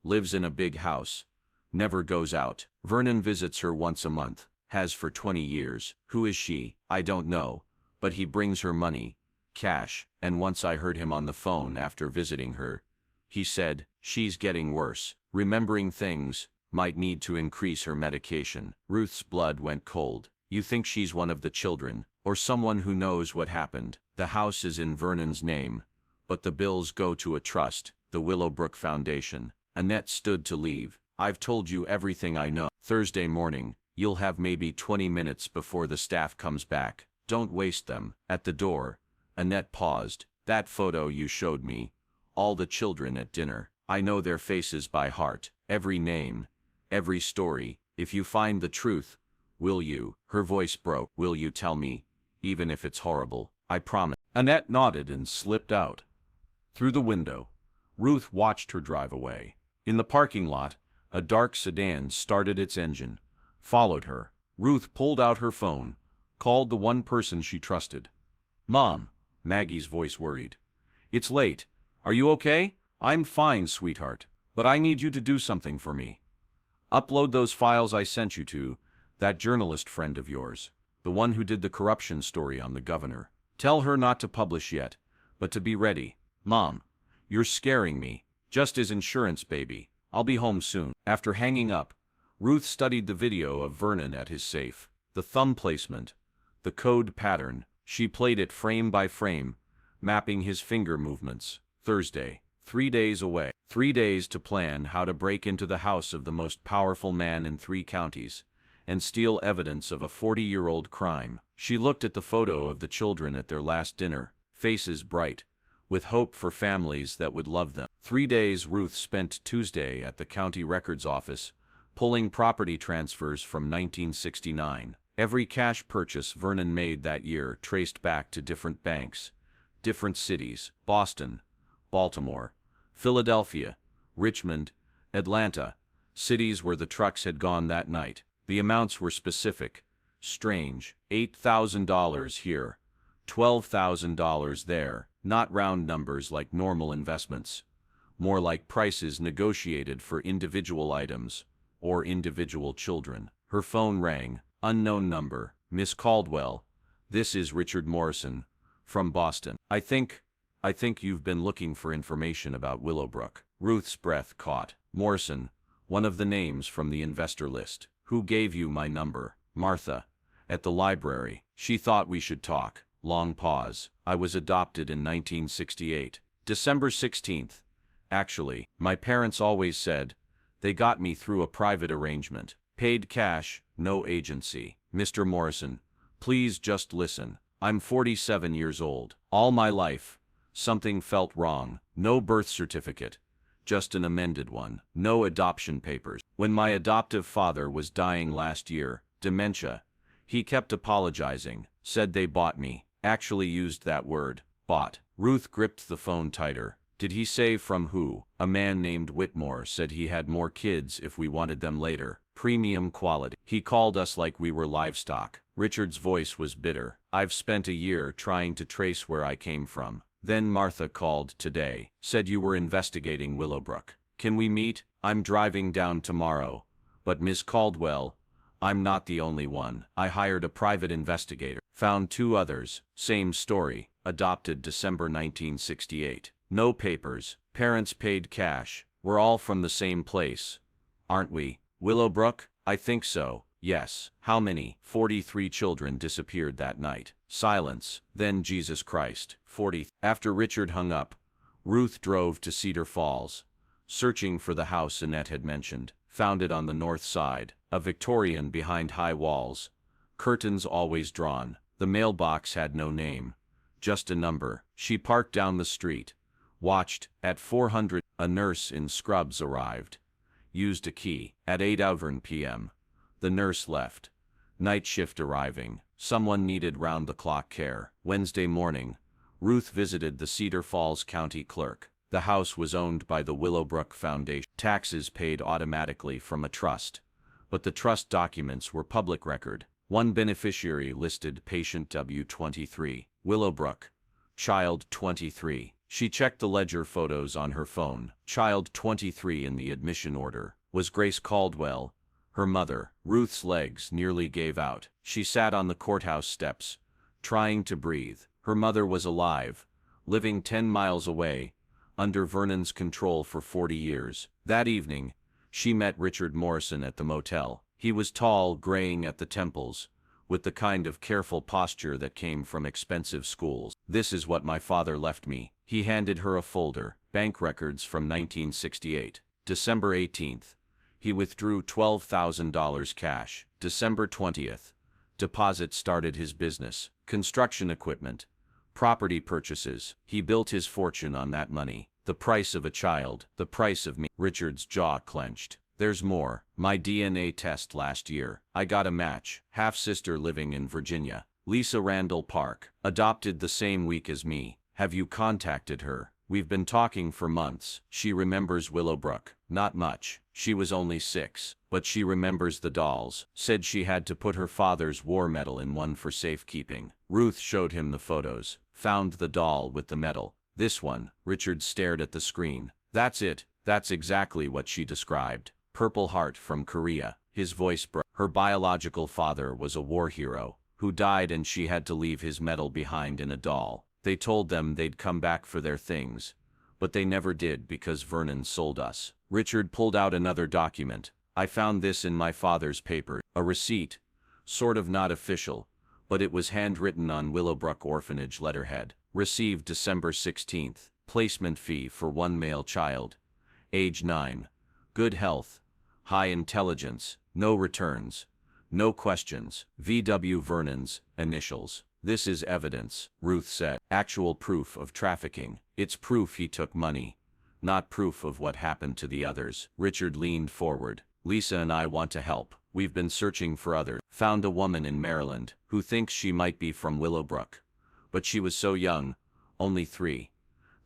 Lives in a big house. Never goes out. Vernon visits her once a month. Has for 20 years. Who is she? I don't know. But he brings her money. Cash. And once I heard him on the phone after visiting her. He said, she's getting worse. Remembering things. Might need to increase her medication. Ruth's blood went cold. You think she's one of the children, or someone who knows what happened. The house is in Vernon's name, but the bills go to a trust, the Willowbrook Foundation. Annette stood to leave. I've told you everything I know. Thursday morning, you'll have maybe 20 minutes before the staff comes back. Don't waste them. At the door, Annette paused. That photo you showed me. All the children at dinner. I know their faces by heart. Every name. Every story. If you find the truth, will you? Her voice broke. Will you tell me? Even if it's horrible. I promise. Annette nodded and slipped out. Through the window, Ruth watched her drive away. In the parking lot, a dark sedan started its engine. Followed her. Ruth pulled out her phone. Called the one person she trusted. Mom. Maggie's voice worried. It's late. Are you okay? I'm fine, sweetheart. But I need you to do something for me. Upload those files I sent you to that journalist friend of yours. The one who did the corruption story on the governor. Tell her not to publish yet, but to be ready. Mom, you're scaring me. Just as insurance, baby. I'll be home soon. After hanging up, Ruth studied the video of Vernon at his safe. The thumb placement, the code pattern. She played it frame by frame, mapping his finger movements. Thursday, 3 days away. 3 days to plan how to break into the house of the most powerful man in 3 counties and steal evidence of a 40-year-old crime. She looked at the photo of the children at their last dinner, faces bright, with hope for families that would love them. 3 days Ruth spent Tuesday at the county records office, pulling property transfers from 1969. Every cash purchase Vernon made that year traced back to different banks, different cities: Boston, Baltimore, Philadelphia, Richmond, Atlanta, cities where the trucks had gone that night. The amounts were specific, strange: $8,000 here, $12,000 there, not round numbers like normal investments, more like prices negotiated for individual items or individual children. Her phone rang. Unknown number. Miss Caldwell, this is Richard Morrison, from Boston. I think you've been looking for information about Willowbrook. Ruth's breath caught. Morrison, one of the names from the investor list. Who gave you my number? Martha, at the library. She thought we should talk. Long pause. I was adopted in 1968. December 16th. Actually, my parents always said they got me through a private arrangement. Paid cash, no agency. Mr. Morrison, please just listen. I'm 47 years old. All my life, something felt wrong. No birth certificate, just an amended one. No adoption papers. When my adoptive father was dying last year, dementia, he kept apologizing, said they bought me. Actually used that word, bought. Ruth gripped the phone tighter. Did he say from who? A man named Whitmore said he had more kids if we wanted them later. Premium quality. He called us like we were livestock. Richard's voice was bitter. I've spent a year trying to trace where I came from. Then Martha called today. Said you were investigating Willowbrook. Can we meet? I'm driving down tomorrow. But Miss Caldwell, I'm not the only one. I hired a private investigator. Found two others. Same story. Adopted December 1968. No papers. Parents paid cash. We're all from the same place. Aren't we? Willowbrook? I think so. Yes. How many? 43 children disappeared that night. Silence. Then Jesus Christ. 40. After Richard hung up, Ruth drove to Cedar Falls, searching for the house Annette had mentioned. Found it on the north side, a Victorian behind high walls. Curtains always drawn. The mailbox had no name, just a number. She parked down the street. Watched. At 400, a nurse in scrubs arrived. Used a key. At 8:00 p.m. the nurse left. Night shift arriving. Someone needed round-the-clock care. Wednesday morning, Ruth visited the Cedar Falls county clerk. The house was owned by the Willowbrook Foundation. Taxes paid automatically from a trust, but the trust documents were public record. One beneficiary listed patient W23, Willowbrook, child 23. She checked the ledger photos on her phone. Child 23 in the admission order was Grace Caldwell, her mother. Ruth's legs nearly gave out. She sat on the courthouse steps, trying to breathe. Her mother was alive, living 10 miles away, under Vernon's control for 40 years. That evening, she met Richard Morrison at the motel. He was tall, graying at the temples, with the kind of careful posture that came from expensive schools. This is what my father left me. He handed her a folder, bank records from 1968. December 18th, he withdrew $12,000 cash. December 20th, deposit started his business, construction equipment, property purchases. He built his fortune on that money. The price of a child, the price of me. Richard's jaw clenched. There's more. My DNA test last year. I got a match. Half-sister living in Virginia. Lisa Randall Park. Adopted the same week as me. Have you contacted her? We've been talking for months. She remembers Willowbrook. Not much. She was only 6. But she remembers the dolls. Said she had to put her father's war medal in one for safekeeping. Ruth showed him the photos. Found the doll with the medal. This one. Richard stared at the screen. That's it. That's exactly what she described. Purple Heart from Korea. His voice broke. Her biological father was a war hero who died, and she had to leave his medal behind in a doll. They told them they'd come back for their things, but they never did because Vernon sold us. Richard pulled out another document. I found this in my father's paper. A receipt. Sort of not official, but it was handwritten on Willowbrook Orphanage letterhead. Received December 16th. Placement fee for one male child. Age 9. Good health. High intelligence. No returns. No questions. V.W. Vernon's initials. This is evidence, Ruth said. Actual proof of trafficking. It's proof he took money, not proof of what happened to the others. Richard leaned forward. Lisa and I want to help. We've been searching for others. Found a woman in Maryland who thinks she might be from Willowbrook. But she was so young, only 3.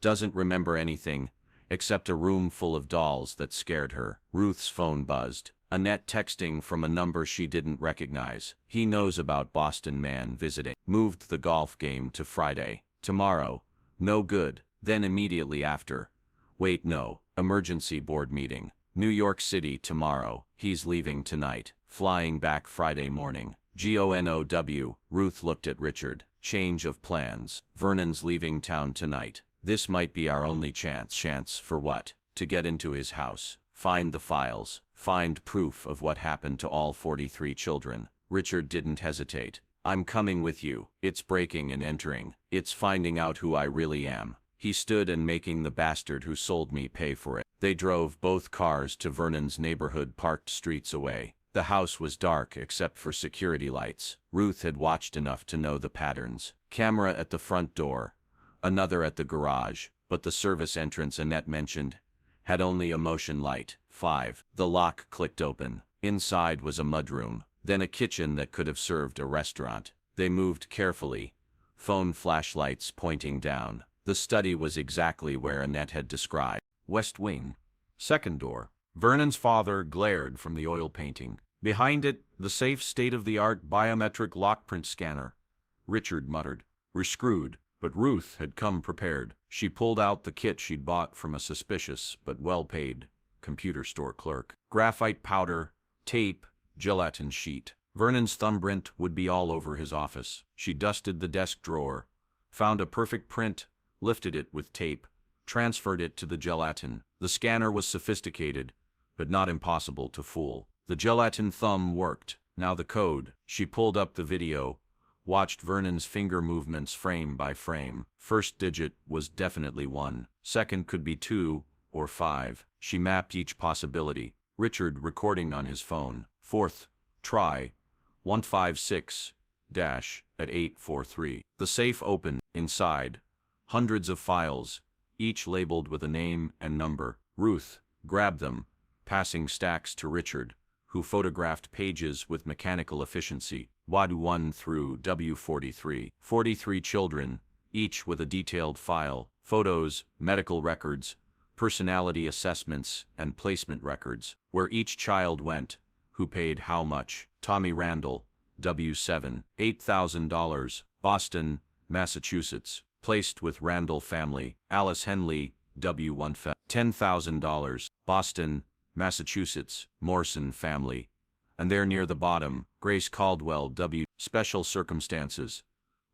Doesn't remember anything, except a room full of dolls that scared her. Ruth's phone buzzed. Annette texting from a number she didn't recognize. He knows about Boston man visiting. Moved the golf game to Friday. Tomorrow. No good. Then immediately after. Wait, no. Emergency board meeting. New York City tomorrow. He's leaving tonight. Flying back Friday morning. GONOW. Ruth looked at Richard. Change of plans. Vernon's leaving town tonight. This might be our only chance. Chance for what? To get into his house. Find the files. Find proof of what happened to all 43 children. Richard didn't hesitate. I'm coming with you. It's breaking and entering. It's finding out who I really am. He stood and making the bastard who sold me pay for it. They drove both cars to Vernon's neighborhood, parked streets away. The house was dark except for security lights. Ruth had watched enough to know the patterns. Camera at the front door. Another at the garage. But the service entrance Annette mentioned had only a motion light. 5. The lock clicked open. Inside was a mudroom, then a kitchen that could have served a restaurant. They moved carefully, phone flashlights pointing down. The study was exactly where Annette had described. West wing. Second door. Vernon's father glared from the oil painting. Behind it, the safe state-of-the-art biometric lockprint scanner. Richard muttered. We're screwed. But Ruth had come prepared. She pulled out the kit she'd bought from a suspicious but well-paid computer store clerk. Graphite powder, tape, gelatin sheet. Vernon's thumbprint would be all over his office. She dusted the desk drawer, found a perfect print, lifted it with tape, transferred it to the gelatin. The scanner was sophisticated, but not impossible to fool. The gelatin thumb worked. Now the code. She pulled up the video, watched Vernon's finger movements frame by frame. First digit was definitely 1. Second could be 2 or 5. She mapped each possibility. Richard recording on his phone. Fourth try. 156 at 843. The safe opened. Inside, hundreds of files, each labeled with a name and number. Ruth grabbed them, passing stacks to Richard, who photographed pages with mechanical efficiency. WAD1 through W43. 43 children, each with a detailed file, photos, medical records, personality assessments, and placement records. Where each child went, who paid how much. Tommy Randall, W7, $8,000, Boston, Massachusetts, placed with Randall family. Alice Henley, W1, $10,000, Boston, Massachusetts, Morrison family. And there near the bottom, Grace Caldwell, W. Special circumstances,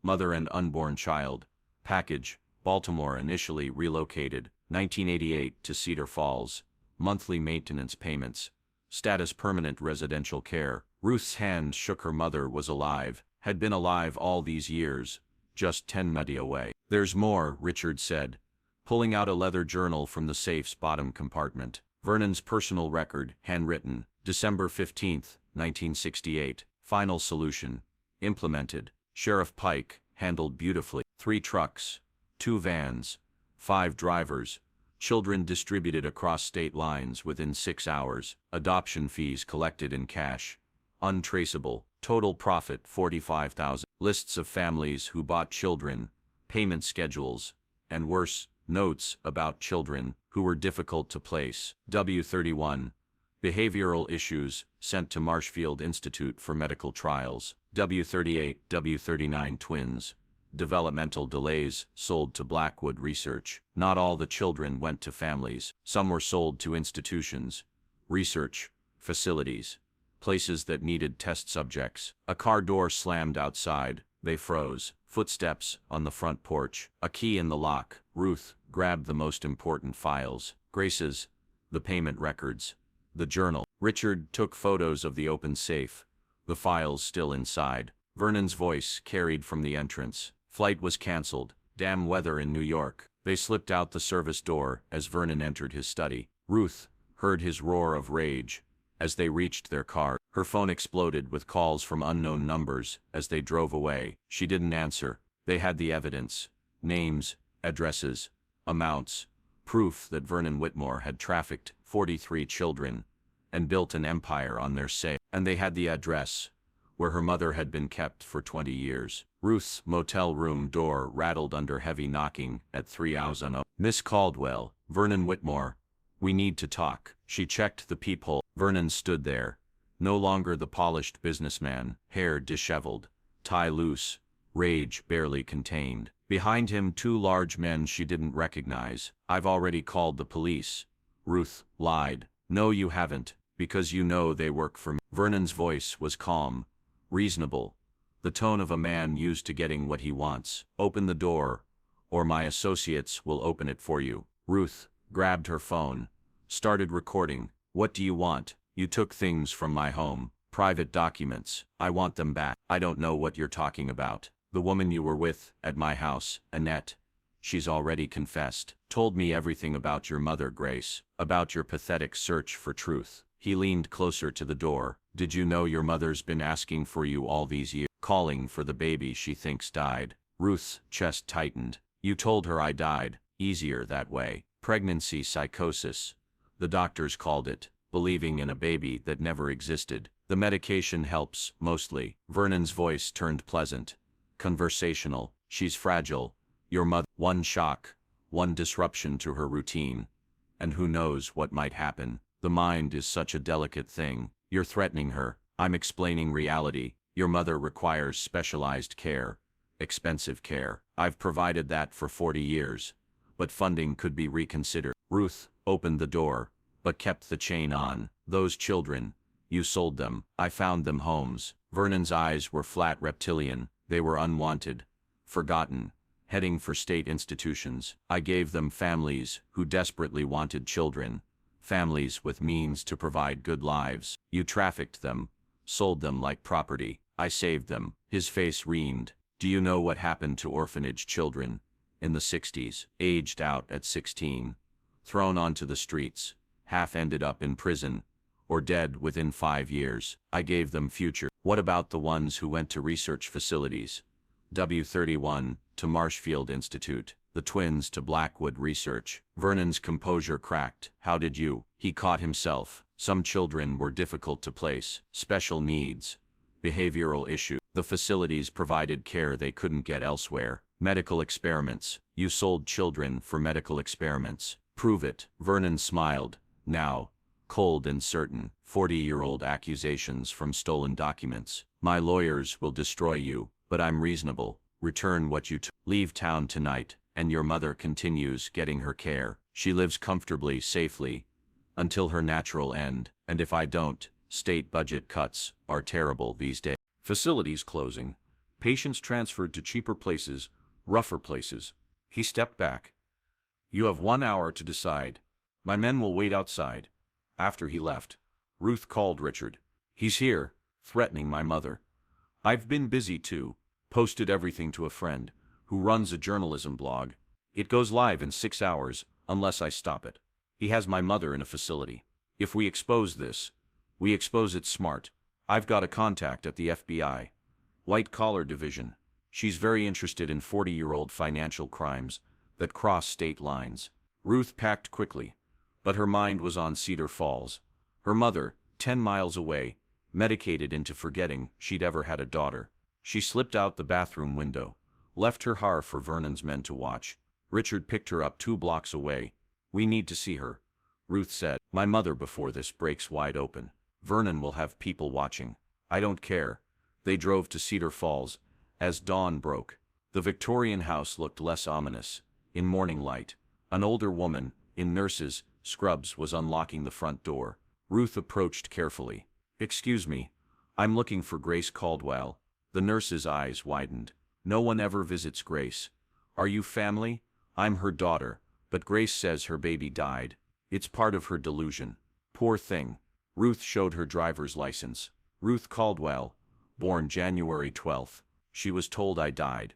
mother and unborn child, package, Baltimore, initially relocated, 1988 to Cedar Falls, monthly maintenance payments, status permanent residential care. Ruth's hand shook. Her mother was alive, had been alive all these years, just 10 minutes away. There's more, Richard said, pulling out a leather journal from the safe's bottom compartment. Vernon's personal record, handwritten, December 15, 1968. Final solution. Implemented. Sheriff Pike, handled beautifully. 3 trucks, 2 vans, 5 drivers, children distributed across state lines within 6 hours, adoption fees collected in cash, untraceable, total profit $45,000. Lists of families who bought children, payment schedules, and worse, notes about children who were difficult to place. W31. Behavioral issues, sent to Marshfield Institute for Medical Trials. W38, W39 twins. Developmental delays, sold to Blackwood Research. Not all the children went to families. Some were sold to institutions, research facilities, places that needed test subjects. A car door slammed outside. They froze. Footsteps on the front porch. A key in the lock. Ruth grabbed the most important files. Grace's, the payment records, the journal. Richard took photos of the open safe, the files still inside. Vernon's voice carried from the entrance. Flight was canceled. Damn weather in New York. They slipped out the service door as Vernon entered his study. Ruth heard his roar of rage as they reached their car. Her phone exploded with calls from unknown numbers as they drove away. She didn't answer. They had the evidence. Names, addresses, amounts, proof that Vernon Whitmore had trafficked 43 children and built an empire on their sale. And they had the address where her mother had been kept for 20 years. Ruth's motel room door rattled under heavy knocking at 3 hours. Miss Caldwell, Vernon Whitmore, we need to talk. She checked the peephole. Vernon stood there, no longer the polished businessman, hair disheveled, tie loose, rage barely contained. Behind him 2 large men she didn't recognize. I've already called the police. Ruth lied. No, you haven't, because you know they work for me. Vernon's voice was calm, reasonable, the tone of a man used to getting what he wants. Open the door, or my associates will open it for you. Ruth grabbed her phone, started recording. What do you want? You took things from my home, private documents. I want them back. I don't know what you're talking about. The woman you were with at my house, Annette, she's already confessed, told me everything about your mother, Grace, about your pathetic search for truth. He leaned closer to the door. Did you know your mother's been asking for you all these years, calling for the baby she thinks died? Ruth's chest tightened. You told her I died. Easier that way. Pregnancy psychosis, the doctors called it, believing in a baby that never existed. The medication helps, mostly. Vernon's voice turned pleasant, conversational. She's fragile. Your mother. One shock, one disruption to her routine, and who knows what might happen. The mind is such a delicate thing. You're threatening her. I'm explaining reality. Your mother requires specialized care, expensive care. I've provided that for 40 years, but funding could be reconsidered. Ruth opened the door, but kept the chain on. Those children, you sold them. I found them homes. Vernon's eyes were flat reptilian. They were unwanted, forgotten, heading for state institutions. I gave them families who desperately wanted children, families with means to provide good lives. You trafficked them, sold them like property. I saved them. His face reamed. Do you know what happened to orphanage children in the 60s? Aged out at 16, thrown onto the streets, half ended up in prison, or dead within 5 years. I gave them future. What about the ones who went to research facilities? W31 to Marshfield Institute, the twins to Blackwood Research. Vernon's composure cracked. How did you? He caught himself. Some children were difficult to place, special needs, behavioral issues. The facilities provided care they couldn't get elsewhere. Medical experiments. You sold children for medical experiments. Prove it. Vernon smiled, now cold and certain. 40-year-old accusations from stolen documents. My lawyers will destroy you, but I'm reasonable. Return what you took. Leave town tonight, and your mother continues getting her care. She lives comfortably, safely, until her natural end. And if I don't, state budget cuts are terrible these days. Facilities closing. Patients transferred to cheaper places, rougher places. He stepped back. You have 1 hour to decide. My men will wait outside. After he left, Ruth called Richard. He's here, threatening my mother. I've been busy too. Posted everything to a friend, who runs a journalism blog. It goes live in 6 hours, unless I stop it. He has my mother in a facility. If we expose this, we expose it smart. I've got a contact at the FBI. White-collar division. She's very interested in 40-year-old financial crimes that cross state lines. Ruth packed quickly, but her mind was on Cedar Falls. Her mother, 10 miles away, medicated into forgetting she'd ever had a daughter. She slipped out the bathroom window, left her car for Vernon's men to watch. Richard picked her up 2 blocks away. We need to see her, Ruth said. My mother before this breaks wide open. Vernon will have people watching. I don't care. They drove to Cedar Falls as dawn broke. The Victorian house looked less ominous. In morning light, an older woman, in nurse's scrubs, was unlocking the front door. Ruth approached carefully. Excuse me, I'm looking for Grace Caldwell. The nurse's eyes widened. No one ever visits Grace. Are you family? I'm her daughter, but Grace says her baby died. It's part of her delusion. Poor thing. Ruth showed her driver's license. Ruth Caldwell, born January 12th. She was told I died,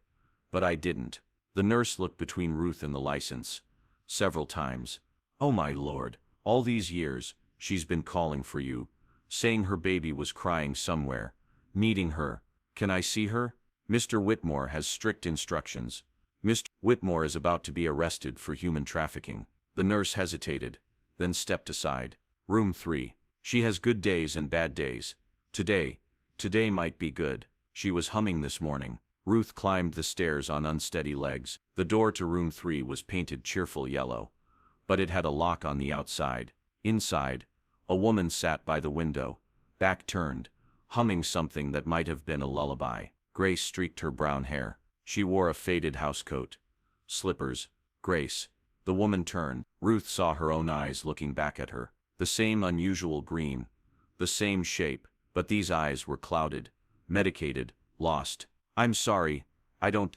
but I didn't. The nurse looked between Ruth and the license several times. Oh my lord, all these years, she's been calling for you, saying her baby was crying somewhere. Needing her. Can I see her? Mr. Whitmore has strict instructions. Mr. Whitmore is about to be arrested for human trafficking. The nurse hesitated, then stepped aside. Room 3. She has good days and bad days. Today might be good. She was humming this morning. Ruth climbed the stairs on unsteady legs. The door to room 3 was painted cheerful yellow, but it had a lock on the outside. Inside, a woman sat by the window, back turned, humming something that might have been a lullaby. Grace streaked her brown hair. She wore a faded housecoat, slippers. Grace. The woman turned. Ruth saw her own eyes looking back at her. The same unusual green, the same shape, but these eyes were clouded, medicated, lost. I'm sorry,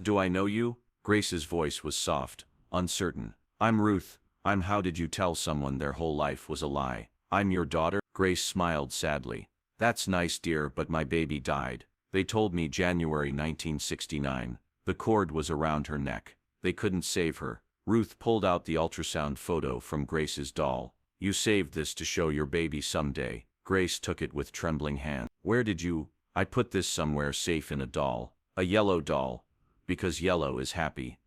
do I know you? Grace's voice was soft, uncertain. I'm Ruth. How did you tell someone their whole life was a lie? I'm your daughter? Grace smiled sadly. That's nice, dear, but my baby died. They told me January 1969. The cord was around her neck. They couldn't save her. Ruth pulled out the ultrasound photo from Grace's doll. You saved this to show your baby someday. Grace took it with trembling hand. Where did you? I put this somewhere safe in a doll. A yellow doll. Because yellow is happy.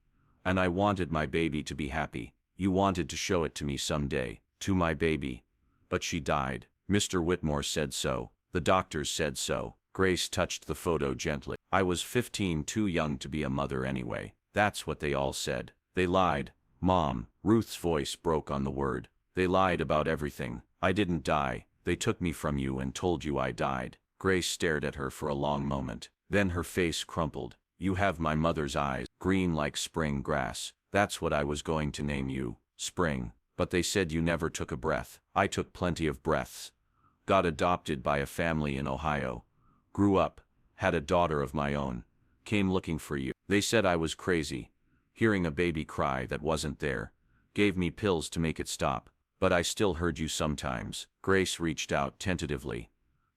And I wanted my baby to be happy. You wanted to show it to me someday. To my baby. But she died. Mr. Whitmore said so. The doctors said so. Grace touched the photo gently. I was 15, too young to be a mother anyway. That's what they all said. They lied. Mom. Ruth's voice broke on the word. They lied about everything. I didn't die. They took me from you and told you I died. Grace stared at her for a long moment. Then her face crumpled. You have my mother's eyes, green like spring grass. That's what I was going to name you. Spring. But they said you never took a breath. I took plenty of breaths. Got adopted by a family in Ohio. Grew up, had a daughter of my own. Came looking for you. They said I was crazy. Hearing a baby cry that wasn't there. Gave me pills to make it stop. But I still heard you sometimes. Grace reached out tentatively.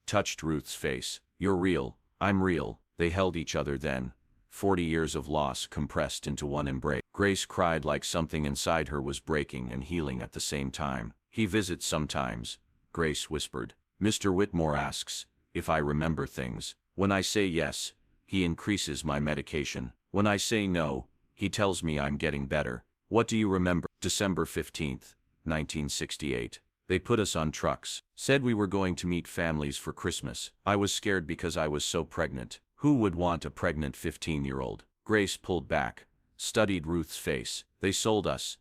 Touched Ruth's face. You're real. I'm real. They held each other then. 40 years of loss compressed into one embrace. Grace cried like something inside her was breaking and healing at the same time. He visits sometimes, Grace whispered. Mr. Whitmore asks if I remember things. When I say yes, he increases my medication. When I say no, he tells me I'm getting better. What do you remember? December 15th, 1968. They put us on trucks. Said we were going to meet families for Christmas. I was scared because I was so pregnant. Who would want a pregnant 15-year-old? Grace pulled back, studied Ruth's face. They sold us,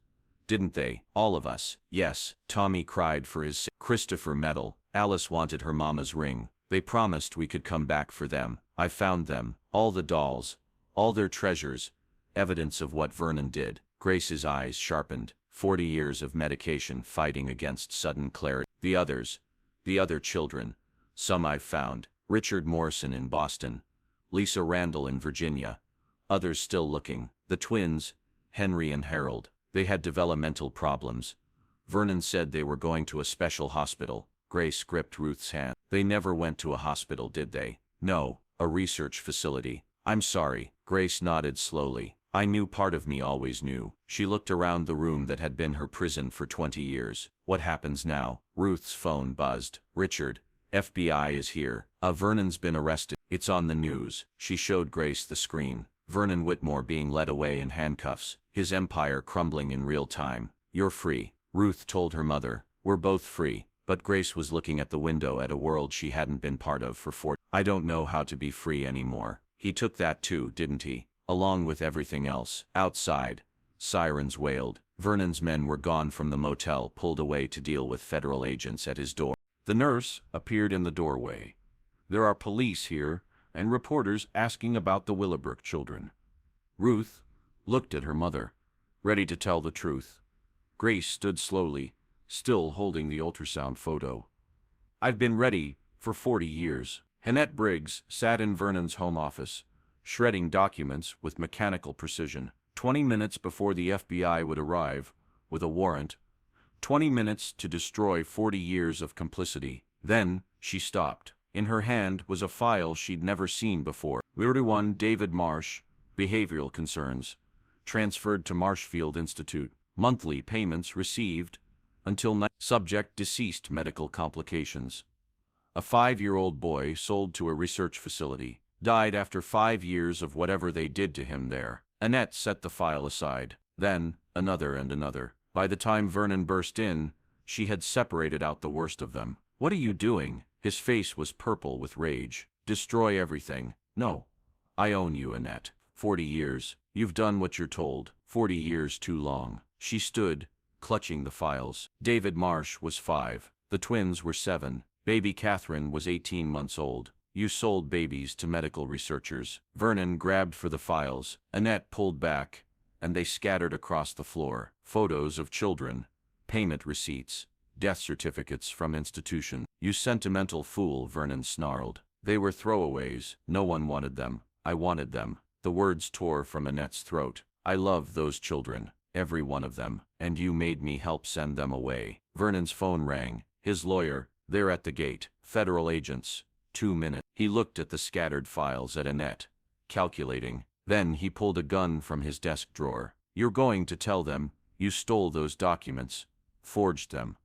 didn't they? All of us. Yes. Tommy cried for his Christopher medal. Alice wanted her mama's ring. They promised we could come back for them. I found them. All the dolls. All their treasures. Evidence of what Vernon did. Grace's eyes sharpened. 40 years of medication fighting against sudden clarity. The others. The other children. Some I've found. Richard Morrison in Boston. Lisa Randall in Virginia. Others still looking. The twins, Henry and Harold. They had developmental problems. Vernon said they were going to a special hospital. Grace gripped Ruth's hand. They never went to a hospital, did they? No, a research facility. I'm sorry. Grace nodded slowly. I knew, part of me always knew. She looked around the room that had been her prison for 20 years. What happens now? Ruth's phone buzzed. Richard, FBI is here. Vernon's been arrested. It's on the news. She showed Grace the screen. Vernon Whitmore being led away in handcuffs. His empire crumbling in real time. You're free. Ruth told her mother. We're both free. But Grace was looking at the window at a world she hadn't been part of for 40. I don't know how to be free anymore. He took that too, didn't he? Along with everything else. Outside, sirens wailed. Vernon's men were gone from the motel, pulled away to deal with federal agents at his door. The nurse appeared in the doorway. There are police here, and reporters asking about the Willowbrook children. Ruth looked at her mother, ready to tell the truth. Grace stood slowly, still holding the ultrasound photo. I've been ready for 40 years. Annette Briggs sat in Vernon's home office, shredding documents with mechanical precision. 20 minutes before the FBI would arrive, with a warrant. 20 minutes to destroy 40 years of complicity. Then, she stopped. In her hand was a file she'd never seen before. 31 David Marsh, behavioral concerns. Transferred to Marshfield Institute. Monthly payments received until subject deceased, medical complications. A 5-year-old boy sold to a research facility. Died after 5 years of whatever they did to him there. Annette set the file aside. Then, another and another. By the time Vernon burst in, she had separated out the worst of them. What are you doing? His face was purple with rage. Destroy everything. No. I own you, Annette. 40 years. You've done what you're told. 40 years too long. She stood, clutching the files. David Marsh was 5. The twins were 7. Baby Catherine was 18 months old. You sold babies to medical researchers. Vernon grabbed for the files. Annette pulled back, and they scattered across the floor. Photos of children, payment receipts, death certificates from institution. You sentimental fool, Vernon snarled. They were throwaways. No one wanted them. I wanted them. The words tore from Annette's throat. I love those children, every one of them, and you made me help send them away. Vernon's phone rang. His lawyer, they're at the gate. Federal agents. 2 minutes. He looked at the scattered files at Annette, calculating. Then he pulled a gun from his desk drawer. You're going to tell them you stole those documents, forged them,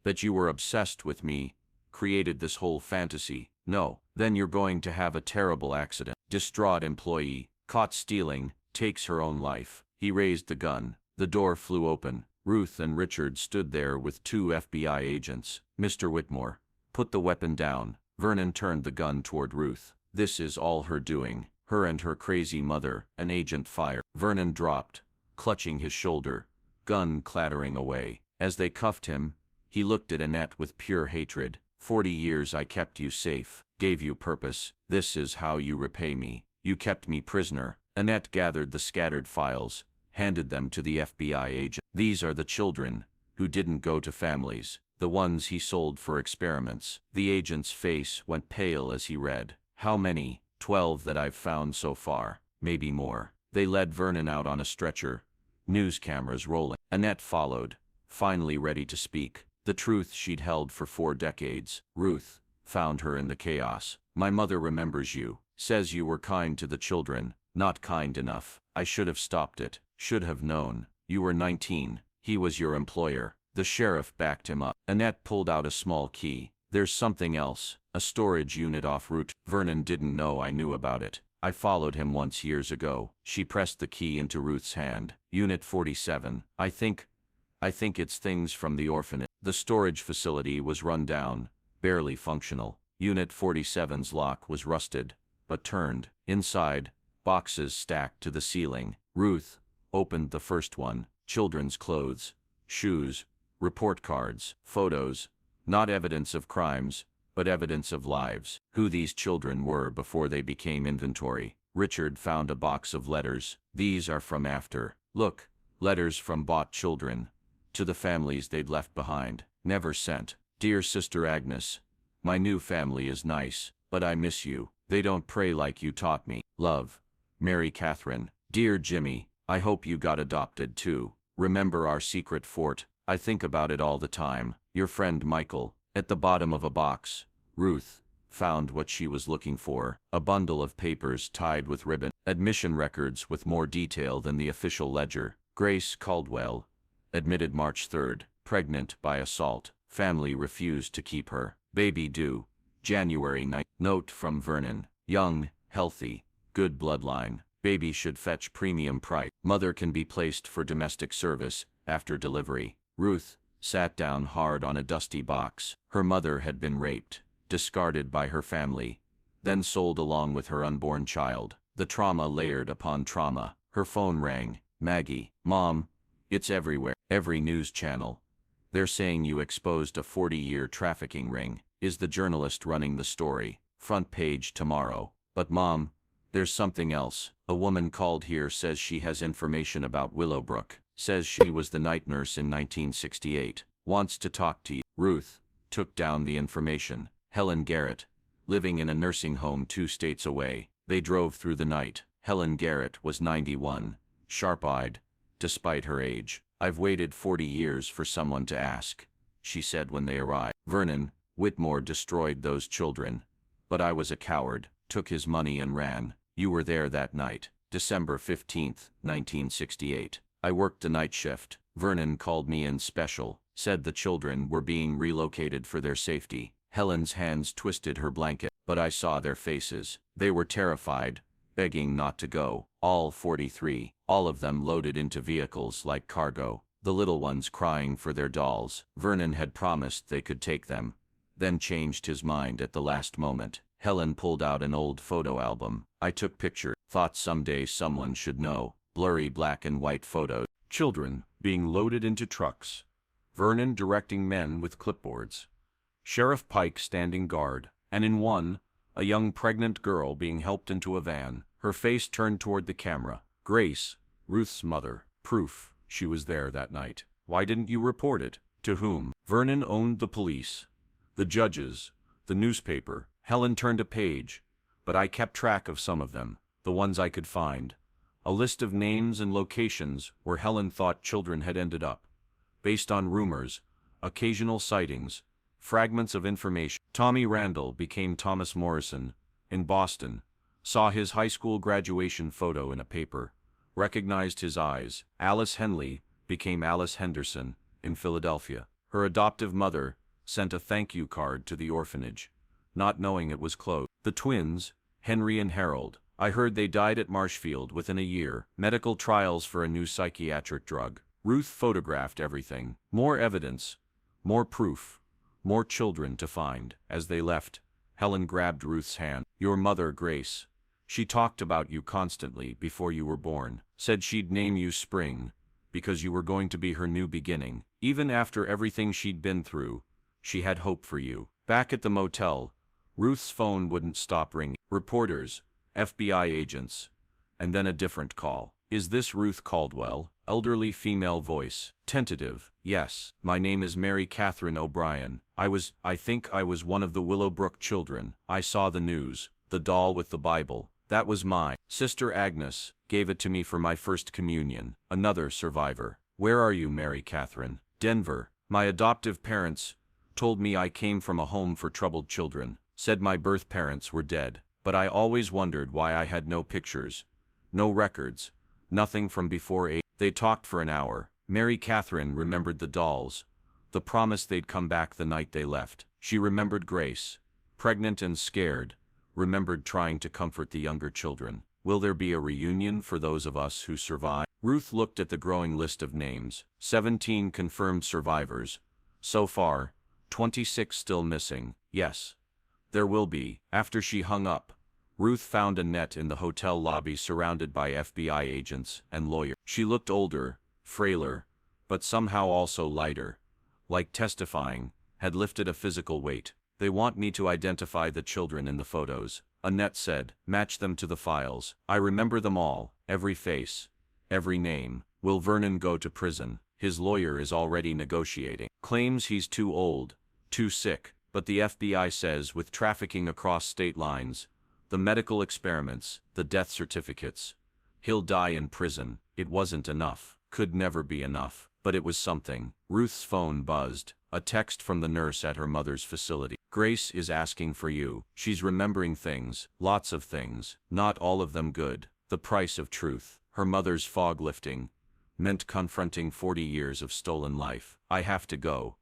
that you were obsessed with me, created this whole fantasy. No. Then you're going to have a terrible accident. Distraught employee, caught stealing, takes her own life. He raised the gun. The door flew open. Ruth and Richard stood there with 2 FBI agents. Mr. Whitmore, put the weapon down. Vernon turned the gun toward Ruth. This is all her doing. Her and her crazy mother. An agent fired. Vernon dropped, clutching his shoulder, gun clattering away. As they cuffed him, he looked at Annette with pure hatred. 40 years I kept you safe, gave you purpose. This is how you repay me. You kept me prisoner. Annette gathered the scattered files, handed them to the FBI agent. These are the children, who didn't go to families, the ones he sold for experiments. The agent's face went pale as he read. How many? 12 that I've found so far, maybe more. They led Vernon out on a stretcher, news cameras rolling. Annette followed, finally ready to speak. The truth she'd held for 4 decades. Ruth found her in the chaos. My mother remembers you, says you were kind to the children, not kind enough. I should have stopped it, should have known. You were 19, he was your employer. The sheriff backed him up. Annette pulled out a small key. There's something else, a storage unit off route. Vernon didn't know I knew about it. I followed him once years ago. She pressed the key into Ruth's hand. Unit 47. I think it's things from the orphanage. The storage facility was run down, barely functional. Unit 47's lock was rusted, but turned. Inside, boxes stacked to the ceiling. Ruth opened the first one. Children's clothes, shoes, report cards, photos, not evidence of crimes, but evidence of lives. Who these children were before they became inventory. Richard found a box of letters. These are from after. Look, letters from bought children, to the families they'd left behind, never sent. Dear Sister Agnes, my new family is nice, but I miss you. They don't pray like you taught me. Love, Mary Catherine. Dear Jimmy, I hope you got adopted too. Remember our secret fort? I think about it all the time. Your friend Michael. At the bottom of a box, Ruth found what she was looking for, a bundle of papers tied with ribbon, admission records with more detail than the official ledger. Grace Caldwell, admitted March 3rd, pregnant by assault. Family refused to keep her. Baby due, January 9th. Note from Vernon, young, healthy, good bloodline. Baby should fetch premium price. Mother can be placed for domestic service after delivery. Ruth sat down hard on a dusty box. Her mother had been raped, discarded by her family, then sold along with her unborn child. The trauma layered upon trauma. Her phone rang. Maggie, Mom, it's everywhere. Every news channel. They're saying you exposed a 40-year trafficking ring. Is the journalist running the story? Front page tomorrow. But Mom, there's something else. A woman called here, says she has information about Willowbrook. Says she was the night nurse in 1968. Wants to talk to you. Ruth took down the information. Helen Garrett, living in a nursing home 2 states away. They drove through the night. Helen Garrett was 91, sharp-eyed, despite her age. I've waited 40 years for someone to ask, she said when they arrived. Vernon Whitmore destroyed those children, but I was a coward, took his money and ran. You were there that night, December 15th, 1968. I worked the night shift. Vernon called me in special, said the children were being relocated for their safety. Helen's hands twisted her blanket, but I saw their faces. They were terrified, begging not to go. All 43, all of them loaded into vehicles like cargo, the little ones crying for their dolls. Vernon had promised they could take them, then changed his mind at the last moment. Helen pulled out an old photo album. I took pictures, thought someday someone should know. Blurry black and white photos. Children being loaded into trucks. Vernon directing men with clipboards. Sheriff Pike standing guard, and in one, a young pregnant girl being helped into a van, her face turned toward the camera. Grace, Ruth's mother, proof she was there that night. Why didn't you report it? To whom? Vernon owned the police, the judges, the newspaper. Helen turned a page, but I kept track of some of them, the ones I could find. A list of names and locations where Helen thought children had ended up, based on rumors, occasional sightings, fragments of information. Tommy Randall became Thomas Morrison in Boston, saw his high school graduation photo in a paper, recognized his eyes. Alice Henley became Alice Henderson in Philadelphia. Her adoptive mother sent a thank you card to the orphanage, not knowing it was closed. The twins, Henry and Harold, I heard they died at Marshfield within a year. Medical trials for a new psychiatric drug. Ruth photographed everything. More evidence, more proof, more children to find. As they left, Helen grabbed Ruth's hand. Your mother, Grace. She talked about you constantly before you were born. Said she'd name you Spring, because you were going to be her new beginning. Even after everything she'd been through, she had hope for you. Back at the motel, Ruth's phone wouldn't stop ringing. Reporters, FBI agents, and then a different call. Is this Ruth Caldwell? Elderly female voice. Tentative. Yes, my name is Mary Catherine O'Brien. I think I was one of the Willowbrook children. I saw the news. The doll with the Bible. That was mine. Sister Agnes gave it to me for my first communion. Another survivor. Where are you, Mary Catherine? Denver. My adoptive parents told me I came from a home for troubled children. Said my birth parents were dead. But I always wondered why I had no pictures. No records. Nothing from before 8. They talked for an hour. Mary Catherine remembered the dolls. The promise they'd come back the night they left. She remembered Grace. Pregnant and scared. Remembered trying to comfort the younger children. Will there be a reunion for those of us who survive? Ruth looked at the growing list of names. 17 confirmed survivors. So far, 26 still missing. Yes. There will be. After she hung up, Ruth found Annette in the hotel lobby surrounded by FBI agents and lawyers. She looked older, frailer, but somehow also lighter. Like testifying, had lifted a physical weight. They want me to identify the children in the photos, Annette said. Match them to the files. I remember them all, every face, every name. Will Vernon go to prison? His lawyer is already negotiating. Claims he's too old, too sick, but the FBI says with trafficking across state lines, the medical experiments, the death certificates, he'll die in prison. It wasn't enough. Could never be enough. But it was something. Ruth's phone buzzed. A text from the nurse at her mother's facility. Grace is asking for you. She's remembering things. Lots of things. Not all of them good. The price of truth. Her mother's fog lifting meant confronting 40 years of stolen life. I have to go,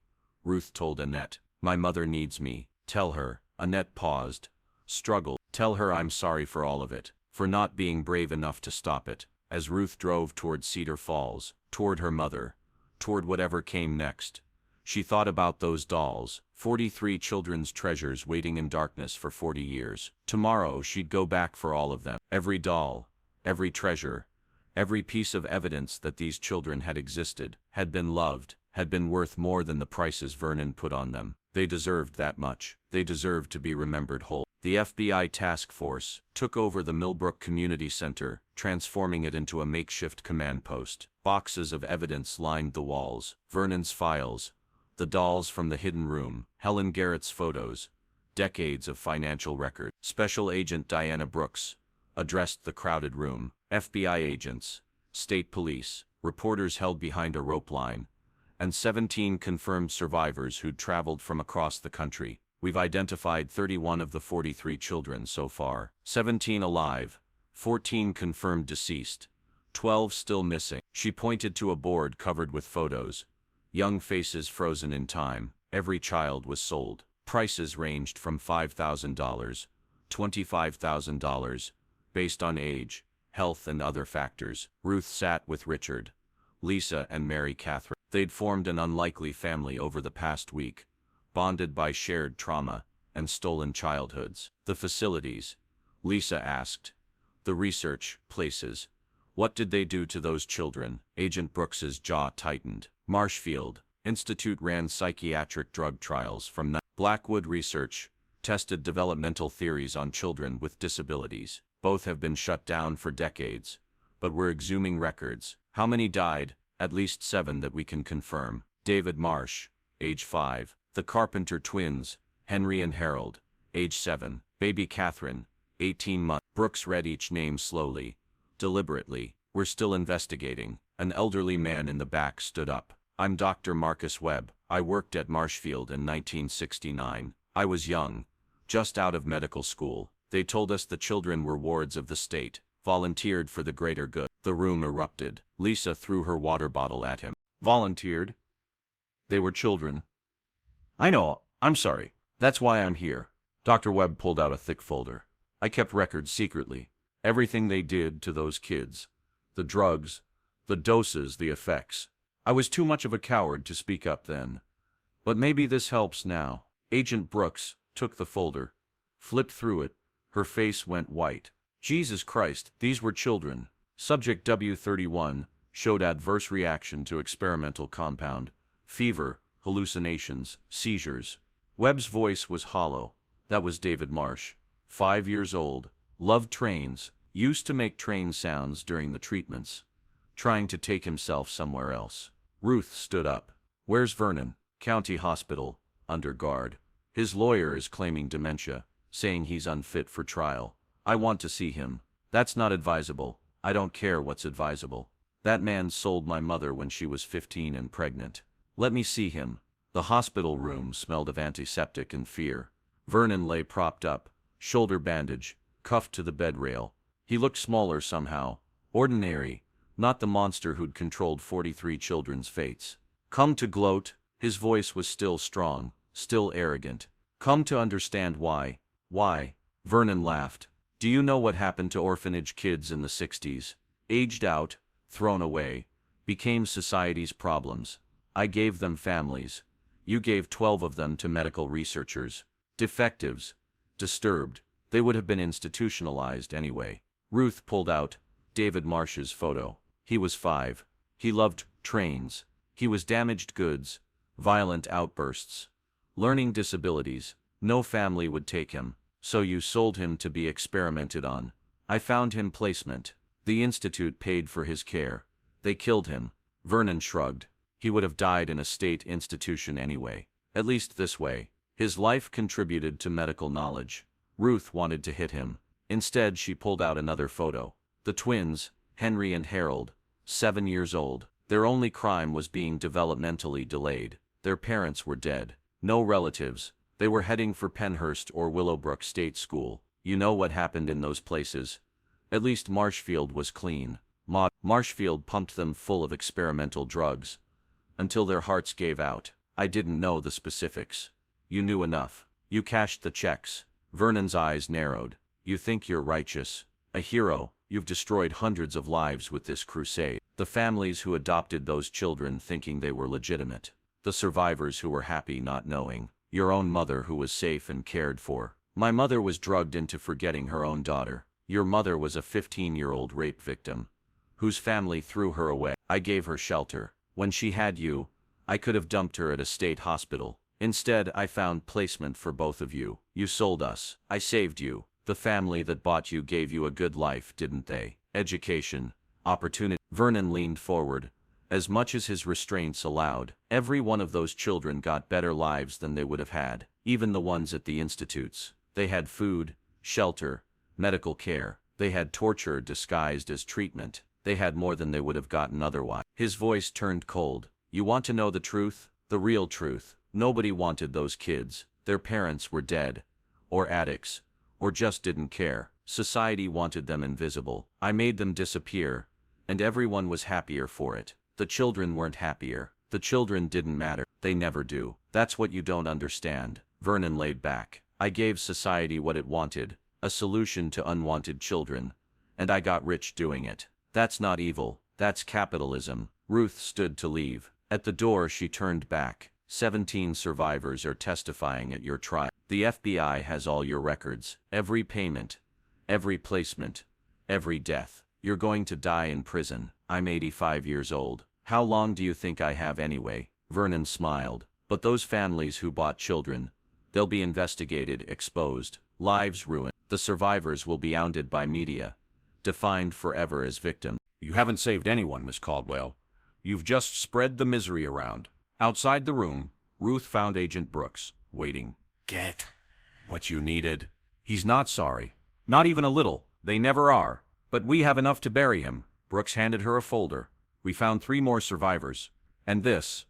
Ruth told Annette. My mother needs me. Tell her. Annette paused. Struggled. Tell her I'm sorry for all of it. For not being brave enough to stop it. As Ruth drove toward Cedar Falls, toward her mother, toward whatever came next, she thought about those dolls, 43 children's treasures waiting in darkness for 40 years. Tomorrow she'd go back for all of them. Every doll, every treasure, every piece of evidence that these children had existed, had been loved, had been worth more than the prices Vernon put on them. They deserved that much. They deserved to be remembered whole. The FBI task force took over the Millbrook Community Center, transforming it into a makeshift command post. Boxes of evidence lined the walls. Vernon's files, the dolls from the hidden room, Helen Garrett's photos, decades of financial record. Special Agent Diana Brooks addressed the crowded room. FBI agents, state police, reporters held behind a rope line, and 17 confirmed survivors who'd traveled from across the country. We've identified 31 of the 43 children so far. 17 alive, 14 confirmed deceased, 12 still missing. She pointed to a board covered with photos. Young faces frozen in time. Every child was sold. Prices ranged from $5,000, $25,000, based on age, health and other factors. Ruth sat with Richard, Lisa and Mary Catherine. They'd formed an unlikely family over the past week, bonded by shared trauma and stolen childhoods. The facilities, Lisa asked. The research places. What did they do to those children? Agent Brooks's jaw tightened. Marshfield Institute ran psychiatric drug trials from Blackwood Research tested developmental theories on children with disabilities. Both have been shut down for decades, but we're exhuming records. How many died? At least 7 that we can confirm. David Marsh, age 5. The Carpenter twins, Henry and Harold, age 7. Baby Catherine, 18 months. Brooks read each name slowly, deliberately. We're still investigating. An elderly man in the back stood up. I'm Dr. Marcus Webb. I worked at Marshfield in 1969. I was young, just out of medical school. They told us the children were wards of the state, volunteered for the greater good. The room erupted. Lisa threw her water bottle at him. Volunteered? They were children. I know, I'm sorry. That's why I'm here. Dr. Webb pulled out a thick folder. I kept records secretly. Everything they did to those kids. The drugs, the doses, the effects. I was too much of a coward to speak up then. But maybe this helps now. Agent Brooks took the folder, flipped through it. Her face went white. Jesus Christ, these were children. Subject W31 showed adverse reaction to experimental compound, fever, hallucinations, seizures. Webb's voice was hollow. That was David Marsh. 5 years old, loved trains, used to make train sounds during the treatments. trying to take himself somewhere else. Ruth stood up. Where's Vernon? County Hospital, under guard. His lawyer is claiming dementia, saying he's unfit for trial. I want to see him. That's not advisable. I don't care what's advisable. That man sold my mother when she was 15 and pregnant. Let me see him. The hospital room smelled of antiseptic and fear. Vernon lay propped up, shoulder bandage, cuffed to the bed rail. He looked smaller somehow, ordinary, not the monster who'd controlled 43 children's fates. Come to gloat, his voice was still strong, still arrogant. Come to understand why. Why? Vernon laughed. Do you know what happened to orphanage kids in the 60s? Aged out, thrown away, became society's problems. I gave them families. You gave 12 of them to medical researchers. Defectives. Disturbed. They would have been institutionalized anyway. Ruth pulled out David Marsh's photo. He was 5. He loved trains. He was damaged goods, violent outbursts, learning disabilities. No family would take him, so you sold him to be experimented on. I found him placement. The institute paid for his care. They killed him. Vernon shrugged. He would have died in a state institution anyway. At least this way. His life contributed to medical knowledge. Ruth wanted to hit him. Instead, she pulled out another photo. The twins, Henry and Harold, 7 years old. Their only crime was being developmentally delayed. Their parents were dead. No relatives. They were heading for Penhurst or Willowbrook State School. You know what happened in those places? At least Marshfield was clean. Marshfield pumped them full of experimental drugs. Until their hearts gave out. I didn't know the specifics. You knew enough. You cashed the checks. Vernon's eyes narrowed. You think you're righteous. A hero. You've destroyed hundreds of lives with this crusade. The families who adopted those children thinking they were legitimate. The survivors who were happy not knowing. Your own mother who was safe and cared for. My mother was drugged into forgetting her own daughter. Your mother was a 15-year-old rape victim, whose family threw her away. I gave her shelter. When she had you, I could have dumped her at a state hospital. Instead, I found placement for both of you. You sold us. I saved you. The family that bought you gave you a good life, didn't they? Education, opportunity. Vernon leaned forward, as much as his restraints allowed. Every one of those children got better lives than they would have had. Even the ones at the institutes. They had food, shelter, medical care. They had torture disguised as treatment. They had more than they would have gotten otherwise. His voice turned cold. You want to know the truth? The real truth. Nobody wanted those kids. Their parents were dead. Or addicts. Or just didn't care. Society wanted them invisible. I made them disappear. And everyone was happier for it. The children weren't happier. The children didn't matter. They never do. That's what you don't understand. Vernon laid back. I gave society what it wanted. A solution to unwanted children. And I got rich doing it. That's not evil. That's capitalism. Ruth stood to leave. At the door she turned back. 17 survivors are testifying at your trial. The FBI has all your records. Every payment. Every placement. Every death. You're going to die in prison. I'm 85 years old. How long do you think I have anyway? Vernon smiled. But those families who bought children, they'll be investigated, exposed, lives ruined. The survivors will be ounded by media, defined forever as victims. You haven't saved anyone, Miss Caldwell. You've just spread the misery around. Outside the room, Ruth found Agent Brooks, waiting. Get what you needed. He's not sorry. Not even a little. They never are. But we have enough to bury him. Brooks handed her a folder. We found 3 more survivors. And this.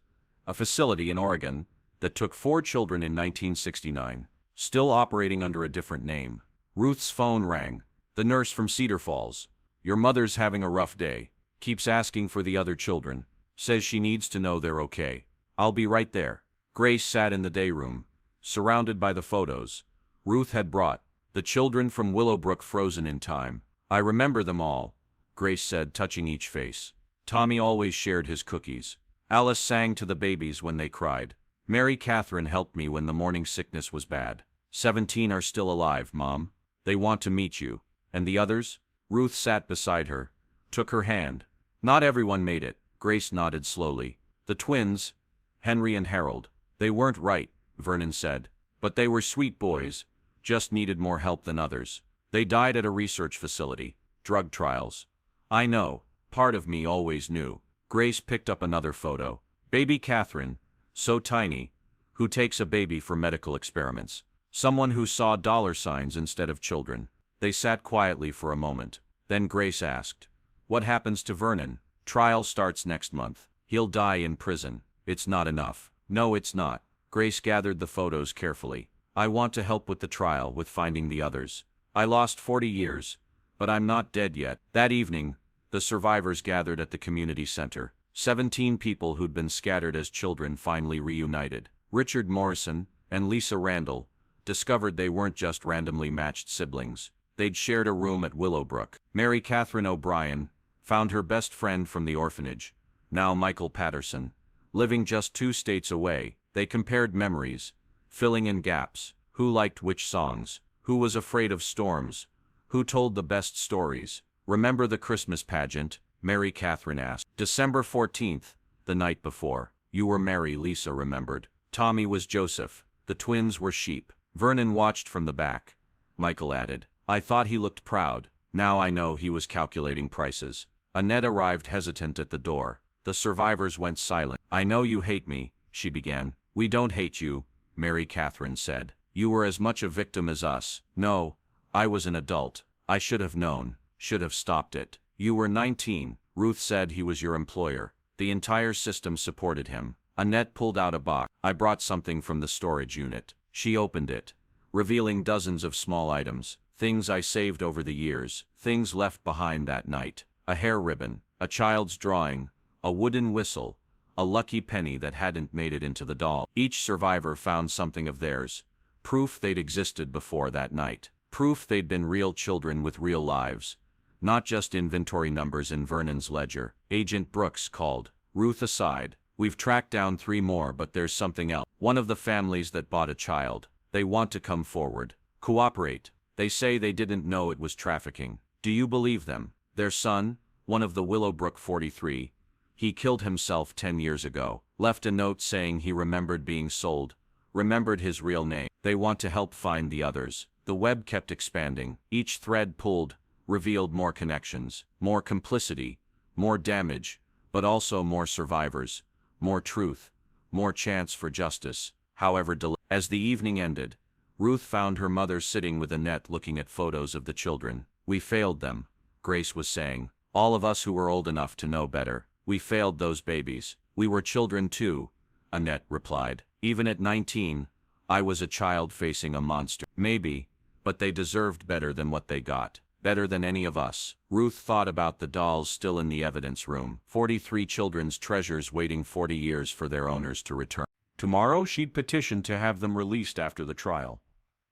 A facility in Oregon that took 4 children in 1969. Still operating under a different name. Ruth's phone rang. The nurse from Cedar Falls. Your mother's having a rough day. Keeps asking for the other children. Says she needs to know they're okay. I'll be right there. Grace sat in the day room, surrounded by the photos Ruth had brought. The children from Willowbrook frozen in time. I remember them all, Grace said, touching each face. Tommy always shared his cookies. Alice sang to the babies when they cried. Mary Catherine helped me when the morning sickness was bad. 17 are still alive, Mom. They want to meet you. And the others? Ruth sat beside her, took her hand. Not everyone made it. Grace nodded slowly. The twins, Henry and Harold. They weren't right, Vernon said. But they were sweet boys. Just needed more help than others. They died at a research facility. Drug trials. I know, Part of me always knew. Grace picked up another photo. Baby Catherine, so tiny, who takes a baby for medical experiments. Someone who saw dollar signs instead of children. They sat quietly for a moment. Then Grace asked, "What happens to Vernon?" "Trial starts next month. He'll die in prison." "It's not enough." "No, it's not." Grace gathered the photos carefully. "I want to help with the trial, with finding the others. I lost 40 years, but I'm not dead yet." That evening, the survivors gathered at the community center. 17 people who'd been scattered as children finally reunited. Richard Morrison and Lisa Randall discovered they weren't just randomly matched siblings. They'd shared a room at Willowbrook. Mary Catherine O'Brien found her best friend from the orphanage, now Michael Patterson, living just 2 states away. They compared memories, filling in gaps. Who liked which songs? Who was afraid of storms? Who told the best stories? "Remember the Christmas pageant?" Mary Catherine asked. "December 14th, the night before. You were Mary," Lisa remembered. "Tommy was Joseph. The twins were sheep." "Vernon watched from the back," Michael added. "I thought he looked proud. Now I know he was calculating prices." Annette arrived hesitant at the door. The survivors went silent. "I know you hate me," she began. "We don't hate you," Mary Catherine said. "You were as much a victim as us." "No, I was an adult. I should have known, should have stopped it." "You were 19. Ruth said he was your employer. The entire system supported him." Annette pulled out a box. "I brought something from the storage unit." She opened it, revealing dozens of small items, things I saved over the years, things left behind that night. A hair ribbon, a child's drawing, a wooden whistle, a lucky penny that hadn't made it into the doll. Each survivor found something of theirs, proof they'd existed before that night, proof they'd been real children with real lives, not just inventory numbers in Vernon's ledger. Agent Brooks called Ruth aside. "We've tracked down 3 more, but there's something else. One of the families that bought a child. They want to come forward. Cooperate. They say they didn't know it was trafficking." "Do you believe them?" "Their son, one of the Willowbrook 43, he killed himself 10 years ago. Left a note saying he remembered being sold, remembered his real name. They want to help find the others." The web kept expanding. Each thread pulled revealed more connections, more complicity, more damage, but also more survivors, more truth, more chance for justice, however delayed. As the evening ended, Ruth found her mother sitting with Annette looking at photos of the children. "We failed them," Grace was saying. "All of us who were old enough to know better. We failed those babies." "We were children too," Annette replied. "Even at 19, I was a child facing a monster." "Maybe, but they deserved better than what they got. Better than any of us." Ruth thought about the dolls still in the evidence room. 43 children's treasures waiting 40 years for their owners to return. Tomorrow she'd petition to have them released after the trial.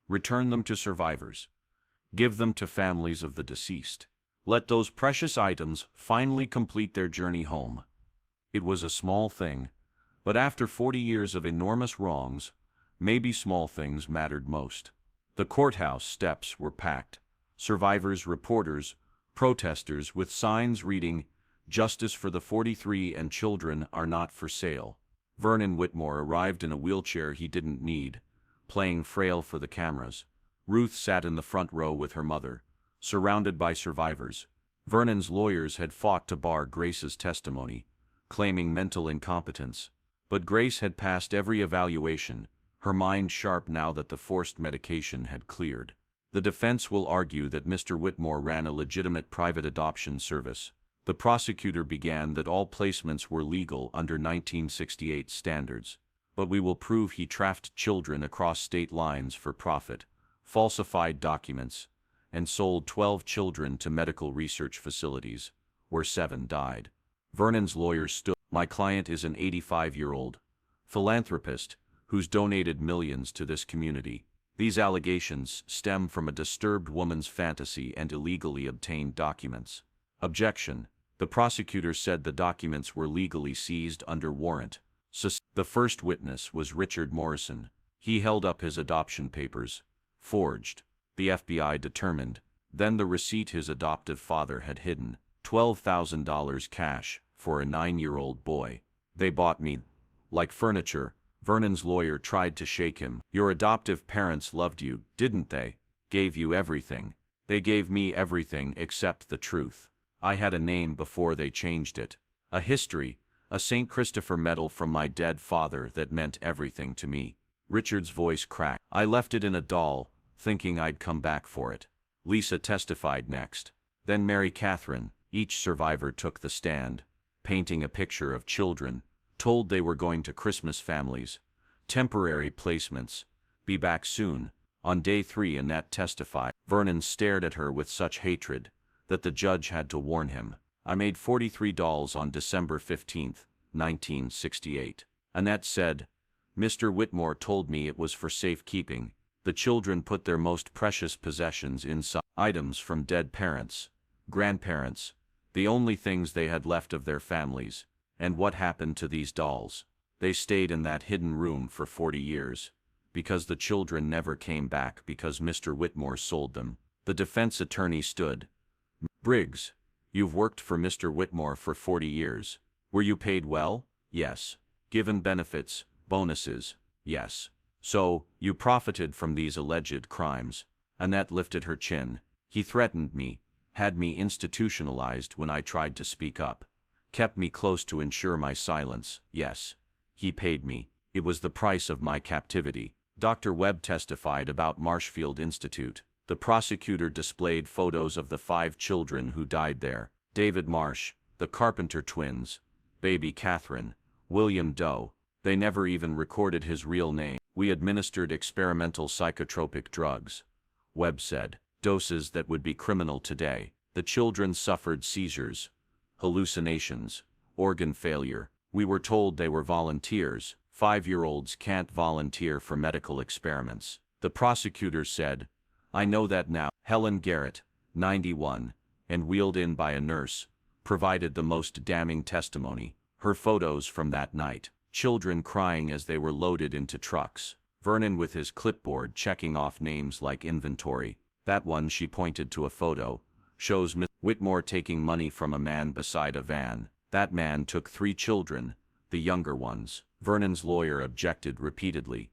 Return them to survivors. Give them to families of the deceased. Let those precious items finally complete their journey home. It was a small thing, but after 40 years of enormous wrongs, maybe small things mattered most. The courthouse steps were packed. Survivors, reporters, protesters with signs reading, "Justice for the 43 and children are not for sale." Vernon Whitmore arrived in a wheelchair he didn't need, playing frail for the cameras. Ruth sat in the front row with her mother, surrounded by survivors. Vernon's lawyers had fought to bar Grace's testimony, claiming mental incompetence. But Grace had passed every evaluation, her mind sharp now that the forced medication had cleared. The defense will argue that Mr. Whitmore ran a legitimate private adoption service. The prosecutor began that all placements were legal under 1968 standards. But we will prove he trafficked children across state lines for profit, falsified documents, and sold 12 children to medical research facilities, where 7 died. Vernon's lawyers stood. "My client is an 85-year-old philanthropist who's donated millions to this community. These allegations stem from a disturbed woman's fantasy and illegally obtained documents." Objection. The prosecutor said the documents were legally seized under warrant. The first witness was Richard Morrison. He held up his adoption papers. Forged, the FBI determined. Then the receipt his adoptive father had hidden, $12,000 cash for a 9-year-old boy. "They bought me like furniture." Vernon's lawyer tried to shake him. "Your adoptive parents loved you, didn't they? Gave you everything." "They gave me everything except the truth. I had a name before they changed it. A history, a St. Christopher medal from my dead father that meant everything to me. Richard's voice cracked. I left it in a doll, thinking I'd come back for it. Lisa testified next. Then Mary Catherine. Each survivor took the stand, painting a picture of children, told they were going to Christmas families, temporary placements, be back soon. On day 3, Annette testified. Vernon stared at her with such hatred that the judge had to warn him. I made 43 dolls on December 15, 1968. Annette said, Mr. Whitmore told me it was for safekeeping. The children put their most precious possessions inside, items from dead parents, grandparents, the only things they had left of their families. And what happened to these dolls? They stayed in that hidden room for 40 years. Because the children never came back because Mr. Whitmore sold them. The defense attorney stood. Briggs, you've worked for Mr. Whitmore for 40 years. Were you paid well? Yes. Given benefits, bonuses? Yes. So, you profited from these alleged crimes. Annette lifted her chin. He threatened me, had me institutionalized when I tried to speak up, kept me close to ensure my silence. Yes. He paid me. It was the price of my captivity. Dr. Webb testified about Marshfield Institute. The prosecutor displayed photos of the 5 children who died there. David Marsh, the Carpenter twins, baby Catherine, William Doe. They never even recorded his real name. We administered experimental psychotropic drugs, Webb said, doses that would be criminal today. The children suffered seizures, hallucinations, organ failure. We were told they were volunteers. 5-year-olds can't volunteer for medical experiments. The prosecutor said, I know that now. Helen Garrett, 91, and wheeled in by a nurse, provided the most damning testimony. Her photos from that night. Children crying as they were loaded into trucks. Vernon with his clipboard checking off names like inventory. That one, she pointed to a photo, shows Miss Whitmore taking money from a man beside a van. That man took 3 children, the younger ones. Vernon's lawyer objected repeatedly,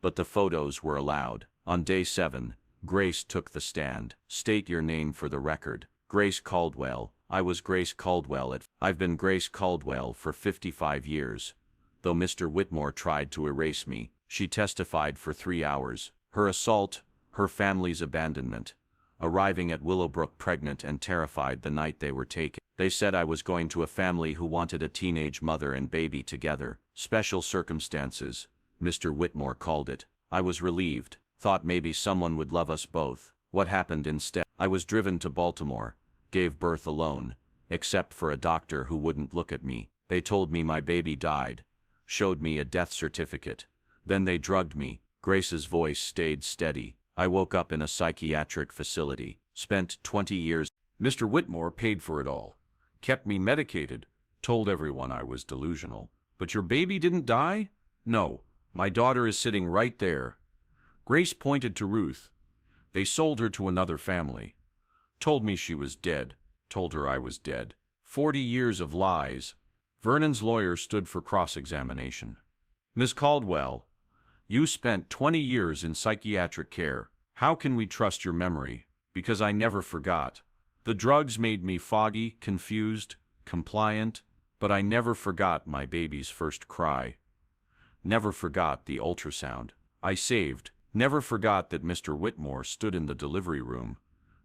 but the photos were allowed. On day 7, Grace took the stand. State your name for the record. Grace Caldwell. I was Grace Caldwell I've been Grace Caldwell for 55 years. Though Mr. Whitmore tried to erase me, she testified for 3 hours. Her assault, her family's abandonment. Arriving at Willowbrook pregnant and terrified the night they were taken. They said I was going to a family who wanted a teenage mother and baby together. Special circumstances, Mr. Whitmore called it. I was relieved, thought maybe someone would love us both. What happened instead? I was driven to Baltimore, gave birth alone, except for a doctor who wouldn't look at me. They told me my baby died, showed me a death certificate. Then they drugged me. Grace's voice stayed steady. I woke up in a psychiatric facility, spent 20 years. Mr. Whitmore paid for it all, kept me medicated, told everyone I was delusional. But your baby didn't die? No, my daughter is sitting right there. Grace pointed to Ruth. They sold her to another family. Told me she was dead, told her I was dead. 40 years of lies. Vernon's lawyer stood for cross-examination. Miss Caldwell, you spent 20 years in psychiatric care. How can we trust your memory? Because I never forgot. The drugs made me foggy, confused, compliant, but I never forgot my baby's first cry. Never forgot the ultrasound I saved. Never forgot that Mr. Whitmore stood in the delivery room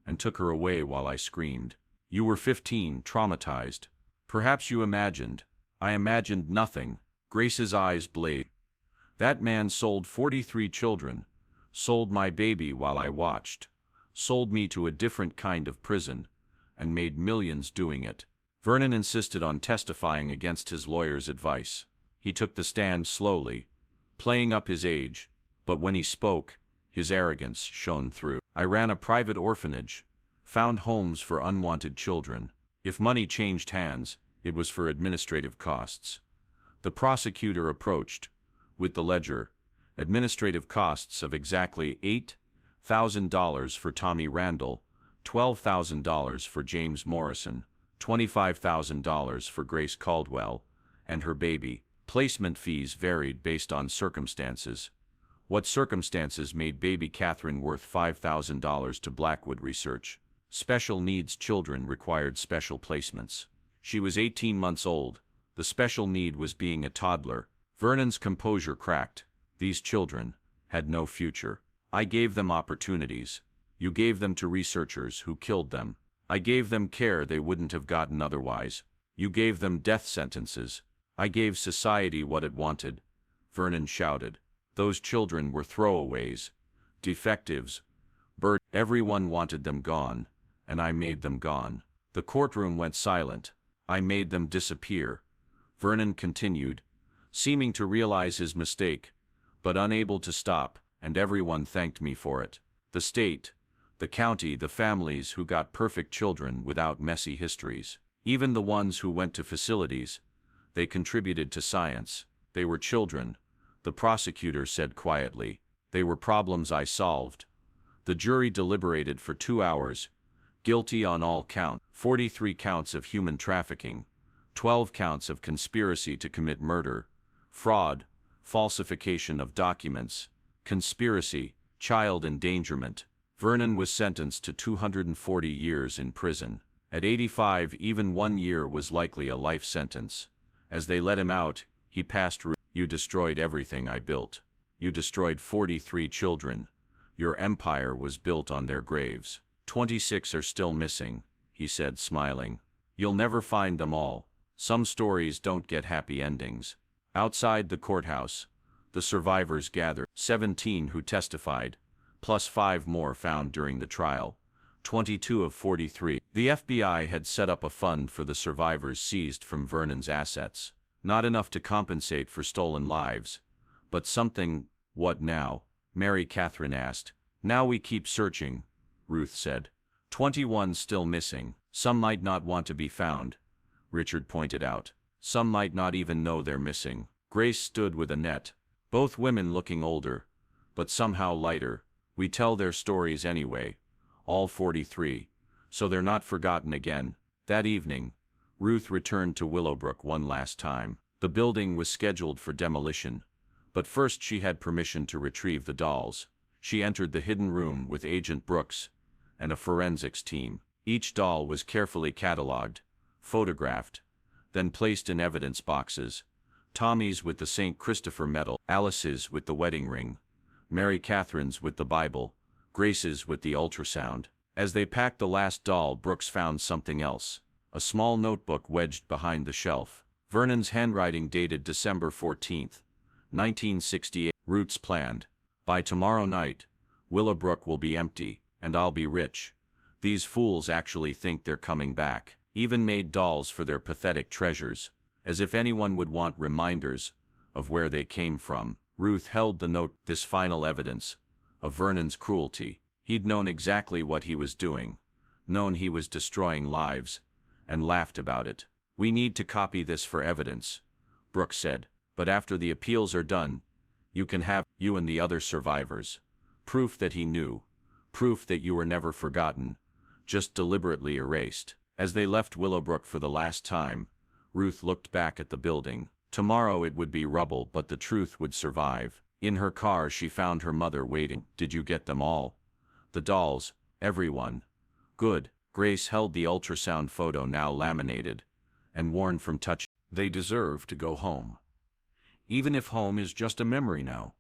and took her away while I screamed. You were 15, traumatized. Perhaps you imagined. I imagined nothing. Grace's eyes blazed. That man sold 43 children, sold my baby while I watched, sold me to a different kind of prison, and made millions doing it. Vernon insisted on testifying against his lawyer's advice. He took the stand slowly, playing up his age, but when he spoke, his arrogance shone through. I ran a private orphanage, found homes for unwanted children. If money changed hands, it was for administrative costs. The prosecutor approached, with the ledger, administrative costs of exactly $8,000 for Tommy Randall, $12,000 for James Morrison, $25,000 for Grace Caldwell, and her baby. Placement fees varied based on circumstances. What circumstances made baby Catherine worth $5,000 to Blackwood Research? Special needs children required special placements. She was 18 months old. The special need was being a toddler. Vernon's composure cracked. These children had no future. I gave them opportunities. You gave them to researchers who killed them. I gave them care they wouldn't have gotten otherwise. You gave them death sentences. I gave society what it wanted. Vernon shouted. Those children were throwaways. Defectives. Everyone wanted them gone, and I made them gone. The courtroom went silent. I made them disappear. Vernon continued, seeming to realize his mistake, but unable to stop, and everyone thanked me for it. The state, the county, the families who got perfect children without messy histories. Even the ones who went to facilities. They contributed to science. They were children, the prosecutor said quietly. They were problems I solved. The jury deliberated for 2 hours. Guilty on all counts. 43 counts of human trafficking. 12 counts of conspiracy to commit murder, fraud, falsification of documents, conspiracy, child endangerment. Vernon was sentenced to 240 years in prison. At 85, even 1 year was likely a life sentence. As they let him out, he passed Ruth. You destroyed everything I built. You destroyed 43 children. Your empire was built on their graves. 26 are still missing, he said, smiling. You'll never find them all. Some stories don't get happy endings. Outside the courthouse, the survivors gathered. 17 who testified, plus 5 more found during the trial. 22 of 43. The FBI had set up a fund for the survivors seized from Vernon's assets. Not enough to compensate for stolen lives, but something. What now? Mary Catherine asked. Now we keep searching, Ruth said. 21 still missing. Some might not want to be found, Richard pointed out. Some might not even know they're missing. Grace stood with Annette, both women looking older, but somehow lighter. We tell their stories anyway, all 43, so they're not forgotten again. That evening, Ruth returned to Willowbrook one last time. The building was scheduled for demolition, but first she had permission to retrieve the dolls. She entered the hidden room with Agent Brooks and a forensics team. Each doll was carefully catalogued, photographed, then placed in evidence boxes. Tommy's with the St. Christopher medal, Alice's with the wedding ring, Mary Catherine's with the Bible, Grace's with the ultrasound. As they packed the last doll, Brooks found something else. A small notebook wedged behind the shelf. Vernon's handwriting dated December 14, 1968. Roots planned. By tomorrow night, Willowbrook will be empty, and I'll be rich. These fools actually think they're coming back. Even made dolls for their pathetic treasures, as if anyone would want reminders of where they came from. Ruth held the note, this final evidence of Vernon's cruelty. He'd known exactly what he was doing, known he was destroying lives, and laughed about it. We need to copy this for evidence, Brooks said, but after the appeals are done, you can have you and the other survivors. Proof that he knew. Proof that you were never forgotten, just deliberately erased. As they left Willowbrook for the last time, Ruth looked back at the building. Tomorrow it would be rubble, but the truth would survive. In her car she found her mother waiting. Did you get them all? The dolls, everyone. Good. Grace held the ultrasound photo, now laminated and worn from touch. They deserve to go home. Even if home is just a memory now.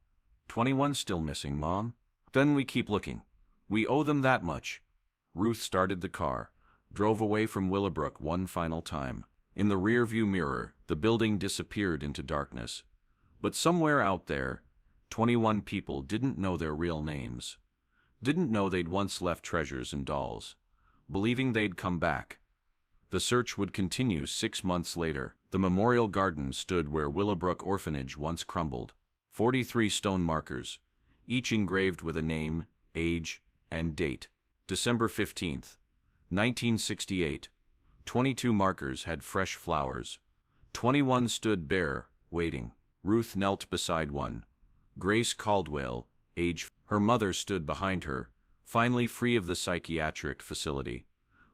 21 still missing, Mom? Then we keep looking. We owe them that much. Ruth started the car, drove away from Willowbrook one final time. In the rearview mirror, the building disappeared into darkness. But somewhere out there, 21 people didn't know their real names. Didn't know they'd once left treasures and dolls, believing they'd come back. The search would continue 6 months later. The memorial garden stood where Willowbrook Orphanage once crumbled. 43 stone markers, each engraved with a name, age, and date. December 15th, 1968. 22 markers had fresh flowers. 21 stood bare, waiting. Ruth knelt beside one. Grace Caldwell, age. Her mother stood behind her, finally free of the psychiatric facility,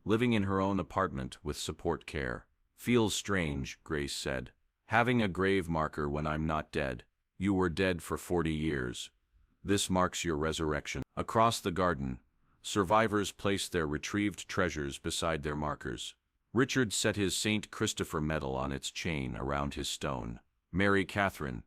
living in her own apartment with support care. Feels strange, Grace said. Having a grave marker when I'm not dead. You were dead for 40 years. This marks your resurrection. Across the garden, Survivors placed their retrieved treasures beside their markers. Richard set his St. Christopher medal on its chain around his stone. Mary Catherine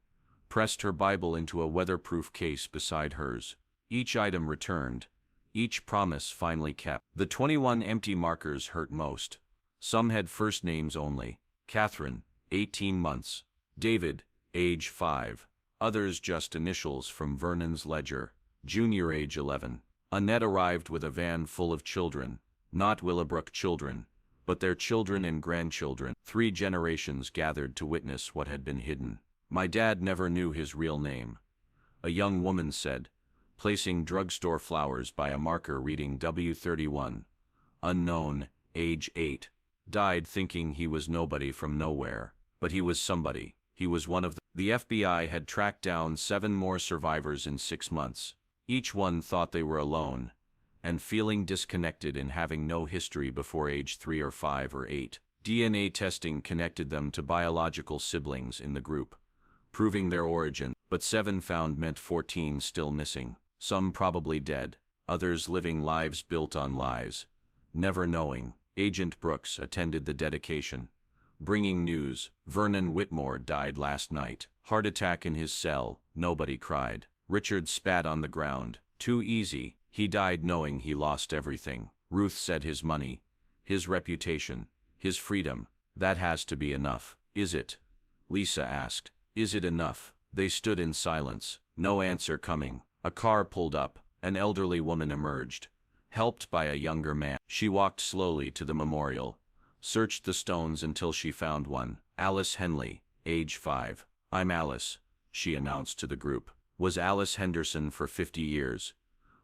pressed her Bible into a weatherproof case beside hers. Each item returned, each promise finally kept. The 21 empty markers hurt most. Some had first names only. Catherine, 18 months. David, age 5. Others just initials from Vernon's ledger. Junior, age 11. Annette arrived with a van full of children. Not Willowbrook children, but their children and grandchildren. 3 generations gathered to witness what had been hidden. My dad never knew his real name, a young woman said, placing drugstore flowers by a marker reading W31. Unknown, age 8. Died thinking he was nobody from nowhere. But he was somebody. He was one of them. The FBI had tracked down 7 more survivors in 6 months. Each one thought they were alone, and feeling disconnected and having no history before age 3 or 5 or 8. DNA testing connected them to biological siblings in the group, proving their origin. But 7 found meant 14 still missing. Some probably dead, others living lives built on lies, never knowing. Agent Brooks attended the dedication, bringing news. Vernon Whitmore died last night. Heart attack in his cell. Nobody cried. Richard spat on the ground. Too easy. He died knowing he lost everything. Ruth said his money, his reputation, his freedom. That has to be enough. Is it? Lisa asked. Is it enough? They stood in silence, no answer coming. A car pulled up. An elderly woman emerged, helped by a younger man. She walked slowly to the memorial, searched the stones until she found one. Alice Henley, age 5. I'm Alice, she announced to the group. Was Alice Henderson for 50 years.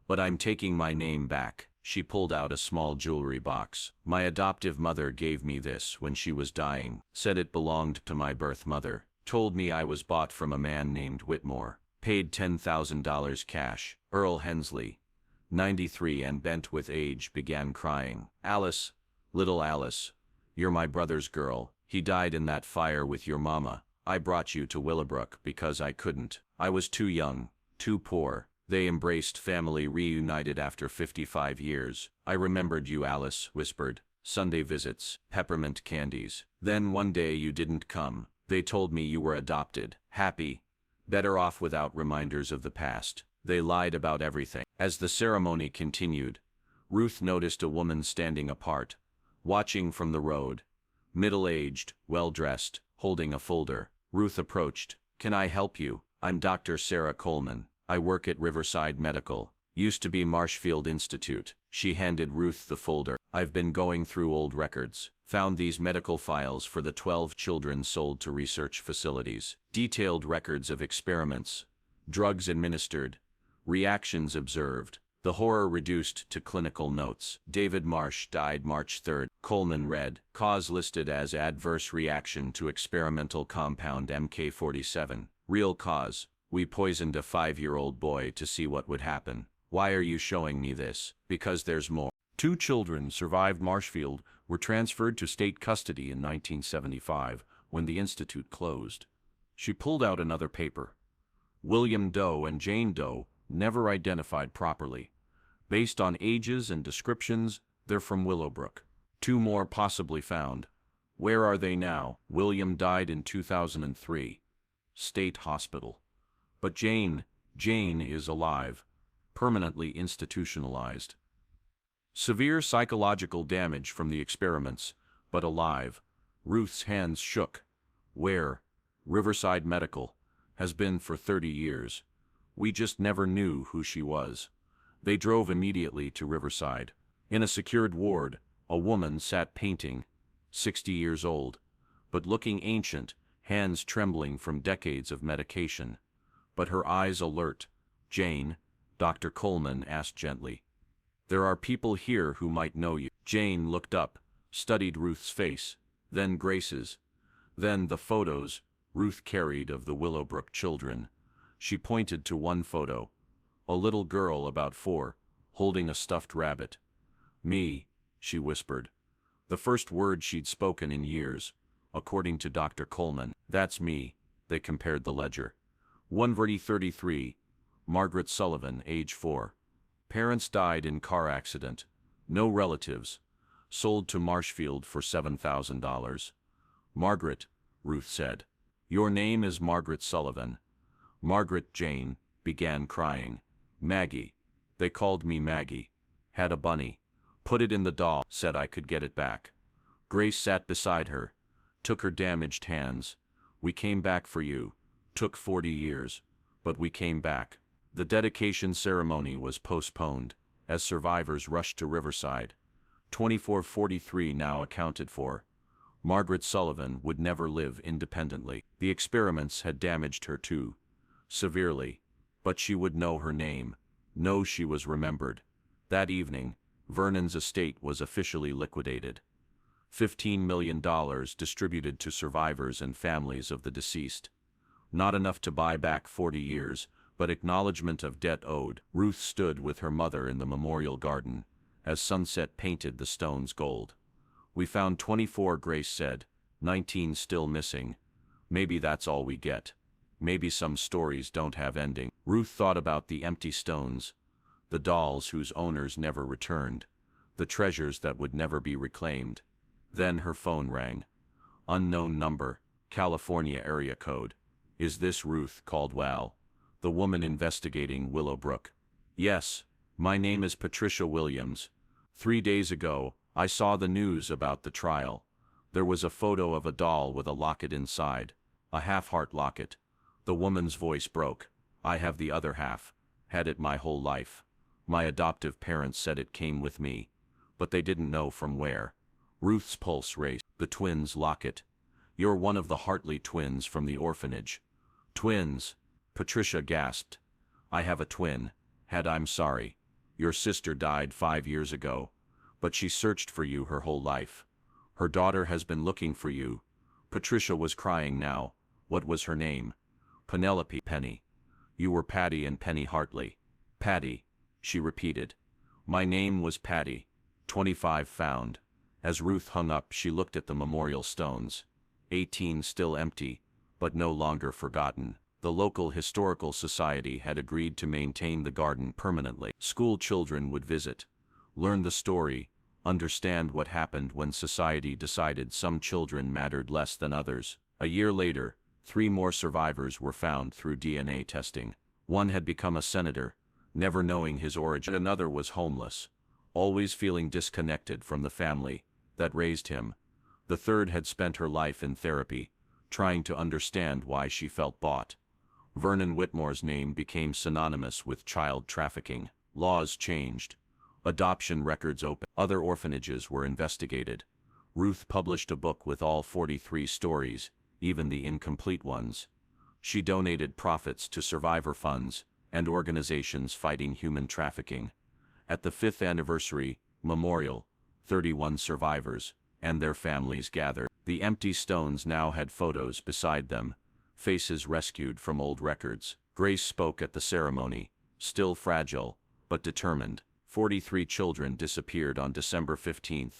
But I'm taking my name back. She pulled out a small jewelry box. My adoptive mother gave me this when she was dying. Said it belonged to my birth mother. Told me I was bought from a man named Whitmore. Paid $10,000 cash. Earl Hensley, 93 and bent with age, began crying. Alice, little Alice, you're my brother's girl. He died in that fire with your mama. I brought you to Willowbrook because I couldn't. I was too young, too poor. They embraced, family reunited after 55 years. I remembered you, Alice whispered. Sunday visits, peppermint candies. Then one day you didn't come. They told me you were adopted. Happy. Better off without reminders of the past. They lied about everything. As the ceremony continued, Ruth noticed a woman standing apart, watching from the road. Middle-aged, well-dressed, holding a folder. Ruth approached. Can I help you? I'm Dr. Sarah Coleman. I work at Riverside Medical. Used to be Marshfield Institute. She handed Ruth the folder. I've been going through old records. Found these medical files for the 12 children sold to research facilities. Detailed records of experiments, drugs administered, reactions observed. The horror reduced to clinical notes. David Marsh died March 3. Coleman read. Cause listed as adverse reaction to experimental compound MK47. Real cause. We poisoned a 5-year-old boy to see what would happen. Why are you showing me this? Because there's more. 2 children survived Marshfield, were transferred to state custody in 1975 when the institute closed. She pulled out another paper. William Doe and Jane Doe, never identified properly. Based on ages and descriptions, they're from Willowbrook. 2 more possibly found. Where are they now? William died in 2003. State hospital. But Jane is alive. Permanently institutionalized. Severe psychological damage from the experiments, but alive. Ruth's hands shook. Where? Riverside Medical. Has been for 30 years. We just never knew who she was. They drove immediately to Riverside. In a secured ward, a woman sat painting, 60 years old, but looking ancient, hands trembling from decades of medication. But her eyes alert. Jane, Dr. Coleman asked gently. There are people here who might know you. Jane looked up, studied Ruth's face, then Grace's, then the photos Ruth carried of the Willowbrook children. She pointed to one photo, a little girl about 4, holding a stuffed rabbit. Me, she whispered. The first word she'd spoken in years, according to Dr. Coleman. That's me, they compared the ledger. 1:33, Margaret Sullivan, age 4. Parents died in car accident. No relatives. Sold to Marshfield for $7,000. Margaret, Ruth said. Your name is Margaret Sullivan. Margaret Jane began crying. Maggie. They called me Maggie. Had a bunny. Put it in the doll, said I could get it back. Grace sat beside her, took her damaged hands. We came back for you. Took 40 years. But we came back. The dedication ceremony was postponed, as survivors rushed to Riverside. 2443 now accounted for. Margaret Sullivan would never live independently. The experiments had damaged her too, severely. But she would know her name, know she was remembered. That evening, Vernon's estate was officially liquidated. $15 million distributed to survivors and families of the deceased. Not enough to buy back 40 years, but acknowledgement of debt owed. Ruth stood with her mother in the memorial garden, as sunset painted the stones gold. We found 24, Grace said, 19 still missing. Maybe that's all we get. Maybe some stories don't have ending. Ruth thought about the empty stones, the dolls whose owners never returned, the treasures that would never be reclaimed. Then her phone rang. Unknown number, California area code. Is this Ruth Caldwell, the woman investigating Willowbrook? Yes, my name is Patricia Williams. 3 days ago, I saw the news about the trial. There was a photo of a doll with a locket inside, a half-heart locket. The woman's voice broke. I have the other half. Had it my whole life. My adoptive parents said it came with me, but they didn't know from where. Ruth's pulse raced. The twins' locket. You're one of the Hartley twins from the orphanage. Twins, Patricia gasped. I have a twin. I'm sorry. Your sister died 5 years ago, but she searched for you her whole life. Her daughter has been looking for you. Patricia was crying now. What was her name? Penelope. Penny. You were Patty and Penny Hartley. Patty, she repeated. My name was Patty. 25 found. As Ruth hung up, she looked at the memorial stones. 18 still empty, but no longer forgotten. The local historical society had agreed to maintain the garden permanently. School children would visit, learn the story, understand what happened when society decided some children mattered less than others. A year later, 3 more survivors were found through DNA testing. One had become a senator, never knowing his origin. Another was homeless, always feeling disconnected from the family that raised him. The third had spent her life in therapy, trying to understand why she felt bought. Vernon Whitmore's name became synonymous with child trafficking. Laws changed. Adoption records opened. Other orphanages were investigated. Ruth published a book with all 43 stories, even the incomplete ones. She donated profits to survivor funds and organizations fighting human trafficking. At the 5th anniversary memorial, 31 survivors and their families gathered. The empty stones now had photos beside them, faces rescued from old records. Grace spoke at the ceremony, still fragile, but determined. 43 children disappeared on December 15,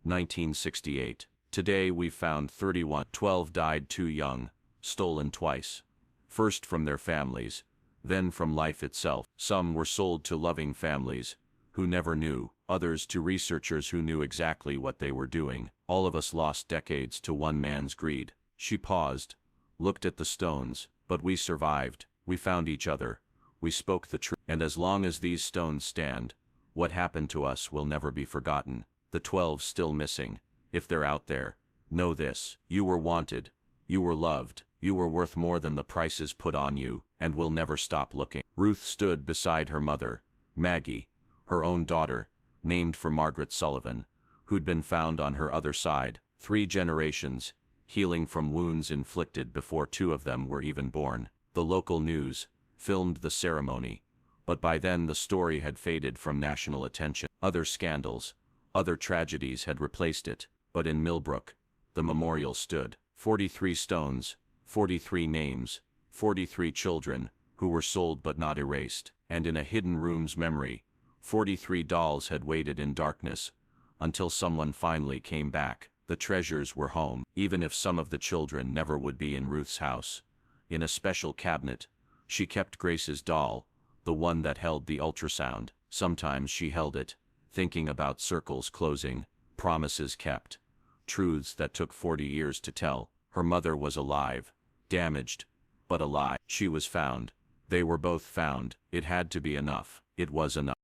1968. Today we've found 31. 12 died too young, stolen twice. First from their families, then from life itself. Some were sold to loving families, who never knew, others to researchers who knew exactly what they were doing. All of us lost decades to one man's greed. She paused, looked at the stones, but we survived. We found each other. We spoke the truth. And as long as these stones stand, what happened to us will never be forgotten. The 12 still missing, if they're out there, know this. You were wanted. You were loved. You were worth more than the prices put on you, and we'll never stop looking. Ruth stood beside her mother, Maggie, her own daughter, named for Margaret Sullivan, who'd been found on her other side. 3 generations, healing from wounds inflicted before 2 of them were even born. The local news filmed the ceremony, but by then the story had faded from national attention. Other scandals, other tragedies had replaced it, but in Millbrook, the memorial stood. 43 stones, 43 names, 43 children, who were sold but not erased. And in a hidden room's memory, 43 dolls had waited in darkness, until someone finally came back. The treasures were home, even if some of the children never would be in Ruth's house. In a special cabinet, she kept Grace's doll, the one that held the ultrasound. Sometimes she held it, thinking about circles closing, promises kept, truths that took 40 years to tell. Her mother was alive, damaged, but alive. She was found. They were both found. It had to be enough. It was enough.